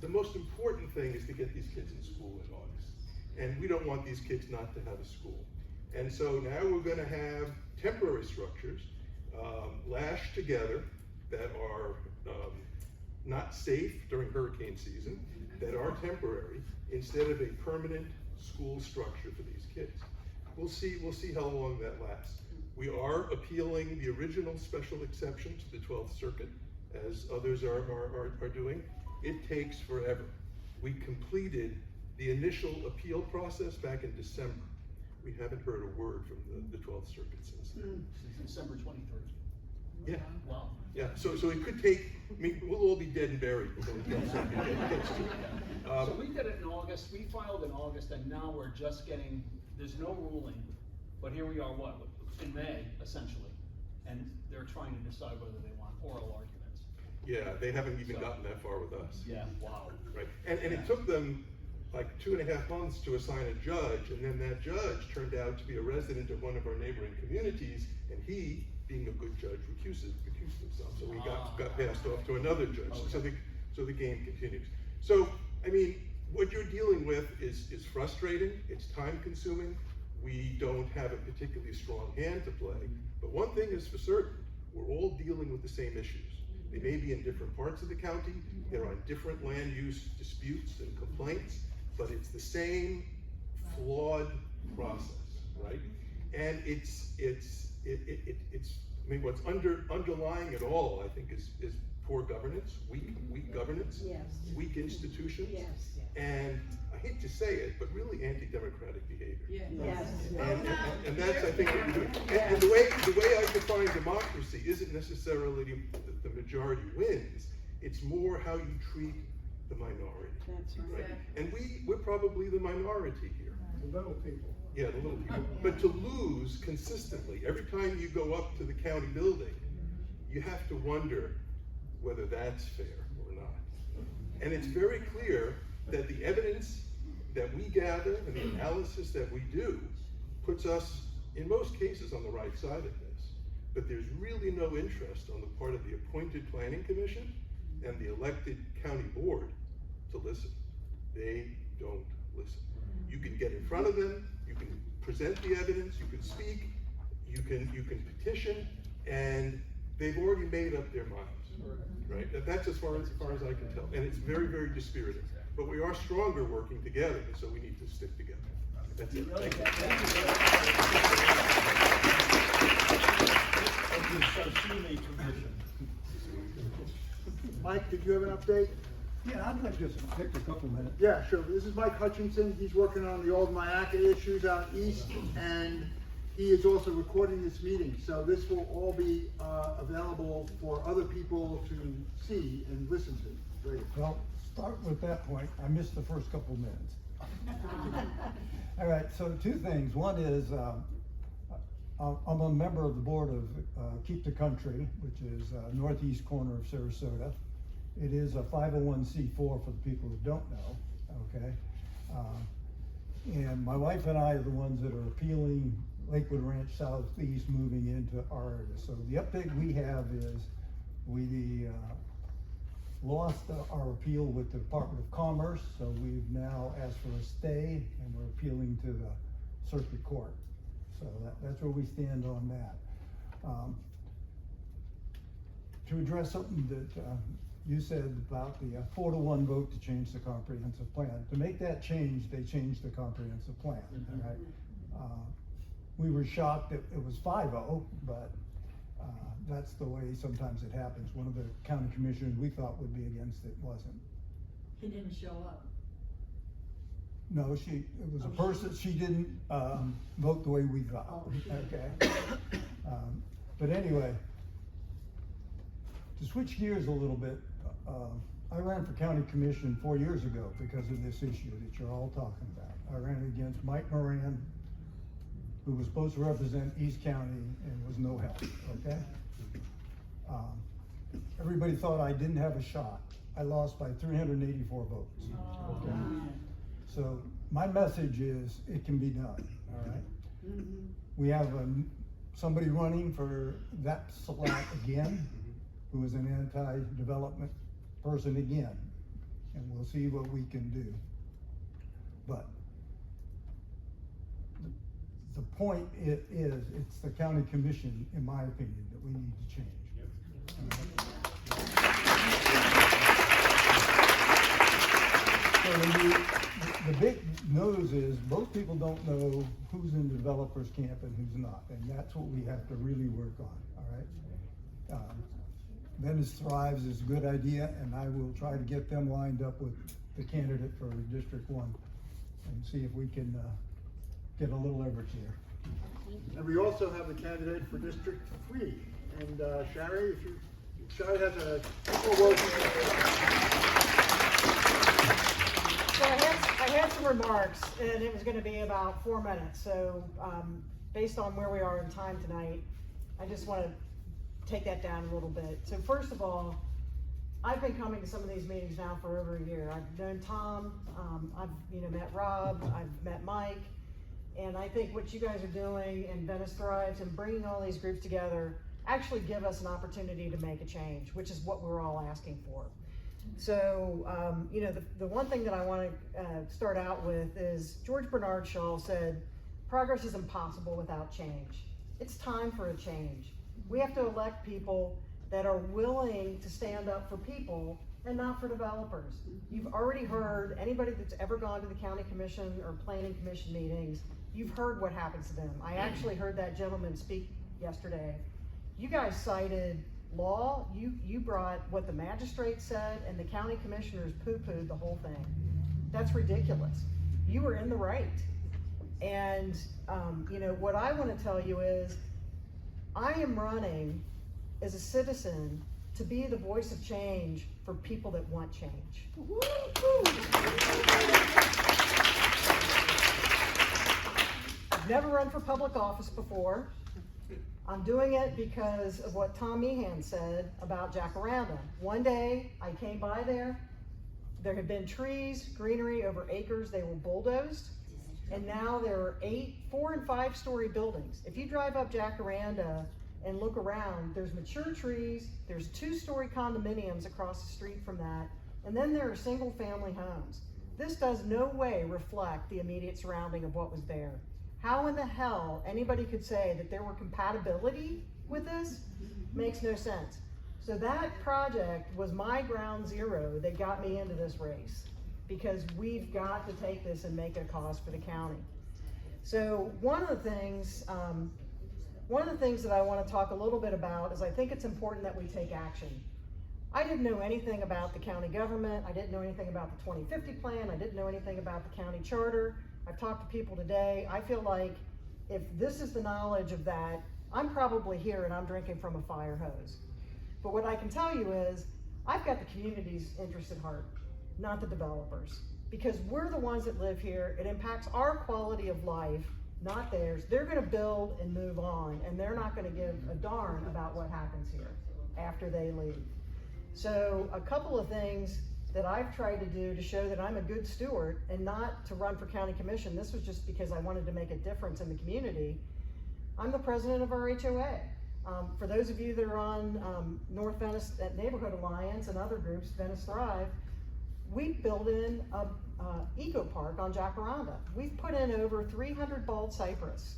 the most important thing is to get these kids in school in August. And we don't want these kids not to have a school. And so now we're going to have temporary structures lashed together that are not safe during hurricane season, that are temporary, instead of a permanent school structure for these kids. We'll see how long that lasts. We are appealing the original special exception to the 12th Circuit, as others are doing. It takes forever. We completed the initial appeal process back in December. We haven't heard a word from the 12th Circuit since then. Since December 23rd. Yeah. Wow. Yeah, so it could take, I mean, we'll all be dead and buried before the 12th Circuit gets to it. So we did it in August, we filed in August, and now we're just getting, there's no ruling, but here we are, what, in May, essentially, and they're trying to decide whether they want oral arguments. Yeah, they haven't even gotten that far with us. Yeah, wow. Right, and it took them like 2.5 months to assign a judge, and then that judge turned out to be a resident of one of our neighboring communities, and he, being a good judge, recused himself, so we got passed off to another judge. Okay. So the game continues. So, I mean, what you're dealing with is frustrating, it's time consuming, we don't have a particularly strong hand to play, but one thing is for certain, we're all dealing with the same issues. They may be in different parts of the county, they're on different land use disputes and complaints, but it's the same flawed process, right? And I mean, what's underlying it all, I think, is poor governance, weak governance, weak institutions, and I hate to say it, but really anti-democratic behavior. And that's, I think, what you're doing. And the way I define democracy isn't necessarily the majority wins, it's more how you treat the minority. That's right? And we're probably the minority here. The little people. Yeah, the little people. But to lose consistently, every time you go up to the county building, you have to wonder whether that's fair or not. And it's very clear that the evidence that we gather and the analysis that we do puts us, in most cases, on the right side of this. But there's really no interest on the part of the appointed planning commission and the elected county board to listen. They don't listen. You can get in front of them, you can present the evidence, you can speak, you can petition, and they've already made up their minds, right? That's as far as I can tell, and it's very, very dispiriting. But we are stronger working together, so we need to stick together. That's it. Thank you. Mike, did you have an update? Yeah, I'd like to just take a couple minutes. Yeah, sure. This is Mike Hutchinson. He's working on the old Myakka issues out east, and he is also recording this meeting. So this will all be available for other people to see and listen to later. Well, start with that point. I missed the first couple minutes. All right, so two things. One is I'm a member of the board of Keep the Country, which is northeast corner of Sarasota. It is a 501c4 for the people who don't know, okay? And my wife and I are the ones that are appealing Lakewood Ranch Southeast moving into our area. So the update we have is we lost our appeal with the Department of Commerce, so we've now asked for a stay and we're appealing to the circuit court. So that's where we stand on that. To address something that you said about the 4-to-1 vote to change the comprehensive plan. To make that change, they changed the comprehensive plan, right? We were shocked that it was 5-0, but that's the way sometimes it happens. One of the county commissioners we thought would be against it wasn't. He didn't show up. No, it was a person, she didn't vote the way we thought, okay? But anyway, to switch gears a little bit, I ran for county commission 4 years ago because of this issue that you're all talking about. I ran against Mike Moran, who was supposed to represent East County and was no help, okay? Everybody thought I didn't have a shot. I lost by 384 votes. Okay? So my message is it can be done, all right? We have somebody running for that slot again, who is an anti-development person again, and we'll see what we can do. But the point is, it's the county commission, in my opinion, that we need to change. So the big news is most people don't know who's in the developers camp and who's not, and that's what we have to really work on, all right? Venice Thrives is a good idea, and I will try to get them lined up with the candidate for District 1 and see if we can get a little leverage there. And we also have a candidate for District 3, and Shari, Shari has a couple words. So I had some remarks, and it was going to be about 4 minutes. So based on where we are in time tonight, I just want to take that down a little bit. So first of all, I've been coming to some of these meetings now for over a year. I've known Tom, I've met Rob, I've met Mike, and I think what you guys are doing in Venice Thrives and bringing all these groups together actually give us an opportunity to make a change, which is what we're all asking for. So, the one thing that I want to start out with is George Bernard Shaw said, progress is impossible without change. It's time for a change. We have to elect people that are willing to stand up for people and not for developers. You've already heard, anybody that's ever gone to the county commission or planning commission meetings, you've heard what happens to them. I actually heard that gentleman speak yesterday. You guys cited law, you brought what the magistrate said, and the county commissioners poo-pooed the whole thing. That's ridiculous. You were in the right. And what I want to tell you is, I am running as a citizen to be the voice of change for people that want change. I've never run for public office before. I'm doing it because of what Tom Meehan said about Jacaranda. One day I came by there had been trees, greenery over acres, they were bulldozed, and now there are 4 and 5 story buildings. If you drive up Jacaranda and look around, there's mature trees, there's 2-story condominiums across the street from that, and then there are single family homes. This does no way reflect the immediate surrounding of what was there. How in the hell anybody could say that there were compatibility with this makes no sense. So that project was my ground zero that got me into this race, because we've got to take this and make it a cause for the county. So one of the things that I want to talk a little bit about is I think it's important that we take action. I didn't know anything about the county government. I didn't know anything about the 2050 plan. I didn't know anything about the county charter. I've talked to people today. I feel like if this is the knowledge of that, I'm probably here and I'm drinking from a fire hose. But what I can tell you is, I've got the community's interest at heart, not the developers. Because we're the ones that live here. It impacts our quality of life, not theirs. They're gonna build and move on, and they're not gonna give a darn about what happens here after they leave. So a couple of things that I've tried to do to show that I'm a good steward and not to run for county commission. This was just because I wanted to make a difference in the community. I'm the president of our HOA. For those of you that are on North Venice Neighborhood Alliance and other groups, Venice Thrive, we built in a eco park on Jacaranda. We've put in over 300 bald cypress.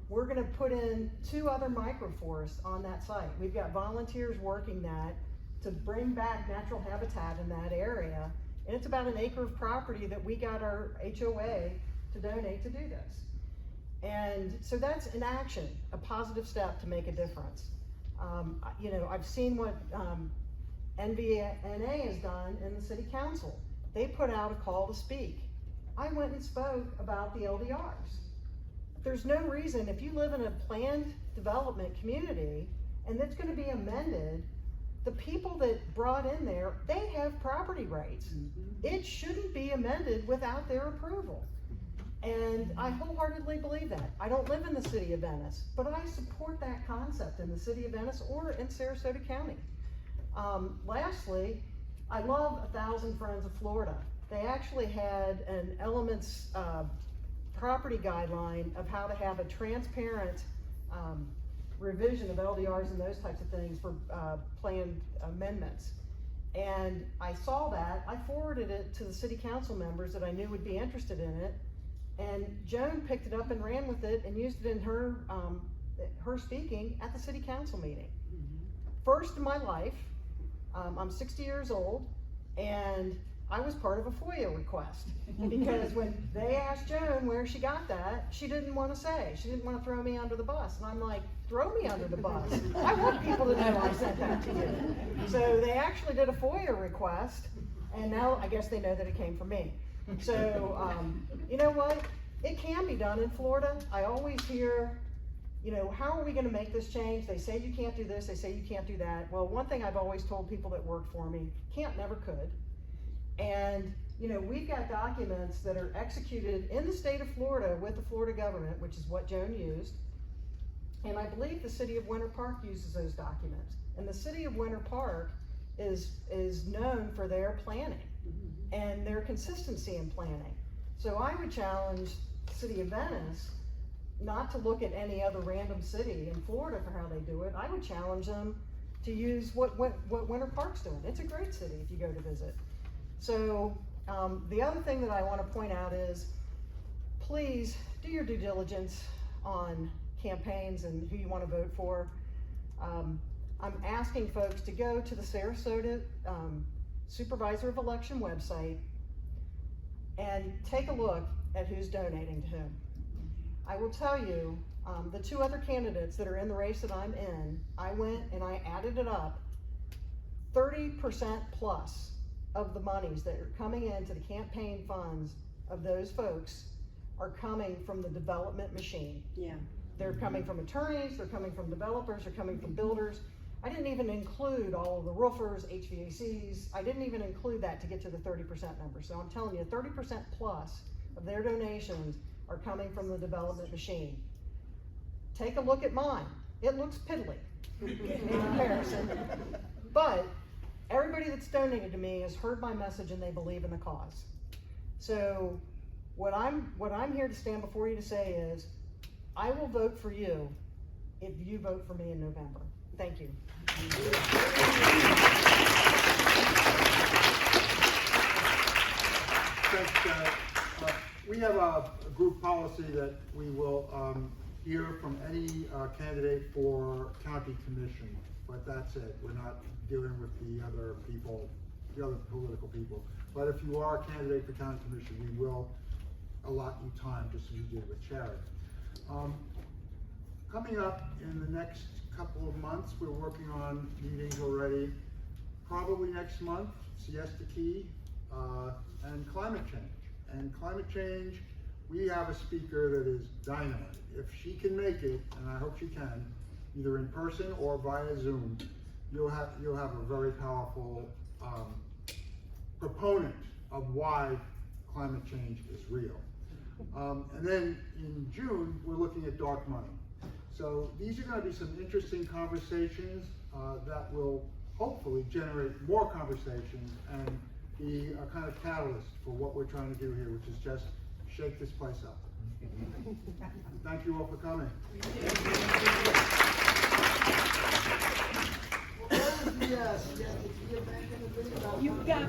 We're gonna put in 2 other microforests on that site. We've got volunteers working that to bring back natural habitat in that area. And it's about an acre of property that we got our HOA to donate to do this. And so that's an action, a positive step to make a difference. I've seen what NVNA has done in the city council. They put out a call to speak. I went and spoke about the LDRs. There's no reason, if you live in a planned development community and it's gonna be amended, the people that brought in there, they have property rights. It shouldn't be amended without their approval. And I wholeheartedly believe that. I don't live in the city of Venice, but I support that concept in the city of Venice or in Sarasota County. Lastly, I love 1,000 Friends of Florida. They actually had an elements property guideline of how to have a transparent revision of LDRs and those types of things for planned amendments. And I saw that, I forwarded it to the city council members that I knew would be interested in it. And Joan picked it up and ran with it and used it in her speaking at the city council meeting. First in my life, I'm 60 years old, and I was part of a FOIA request. Because when they asked Joan where she got that, she didn't want to say. She didn't want to throw me under the bus. And I'm like, throw me under the bus. I want people to know I sent that to you. So they actually did a FOIA request, and now I guess they know that it came from me. So, you know what? It can be done in Florida. I always hear, you know, how are we gonna make this change? They say you can't do this, they say you can't do that. Well, one thing I've always told people that work for me, can't never could. And, you know, we've got documents that are executed in the state of Florida with the Florida government, which is what Joan used. And I believe the city of Winter Park uses those documents. And the city of Winter Park is known for their planning and their consistency in planning. So I would challenge the city of Venice not to look at any other random city in Florida for how they do it. I would challenge them to use what Winter Park's doing. It's a great city if you go to visit. So the other thing that I want to point out is, please do your due diligence on campaigns and who you want to vote for. I'm asking folks to go to the Sarasota Supervisor of Election website and take a look at who's donating to whom. I will tell you, the two other candidates that are in the race that I'm in, I went and I added it up, 30% plus of the monies that are coming into the campaign funds of those folks are coming from the development machine. Yeah. They're coming from attorneys, they're coming from developers, they're coming from builders. I didn't even include all of the roofers, HVACs. I didn't even include that to get to the 30% number. So I'm telling you, 30% plus of their donations are coming from the development machine. Take a look at mine. It looks piddly in comparison. But everybody that's donated to me has heard my message and they believe in the cause. So what I'm here to stand before you to say is, I will vote for you if you vote for me in November. Thank you. Thanks, Janet. We have a group policy that we will hear from any candidate for county commission, but that's it. We're not dealing with the other people, the other political people. But if you are a candidate for county commission, we will allot you time, just as we did with Charity. Coming up in the next couple of months, we're working on meetings already. Probably next month, Siesta Key and climate change. And climate change, we have a speaker that is dynamite. If she can make it, and I hope she can, either in person or via Zoom, you'll have a very powerful proponent of why climate change is real. And then in June, we're looking at dark money. So these are going to be some interesting conversations that will hopefully generate more conversations and be a kind of catalyst for what we're trying to do here, which is just shake this place up. Thank you all for coming. Yes, yes,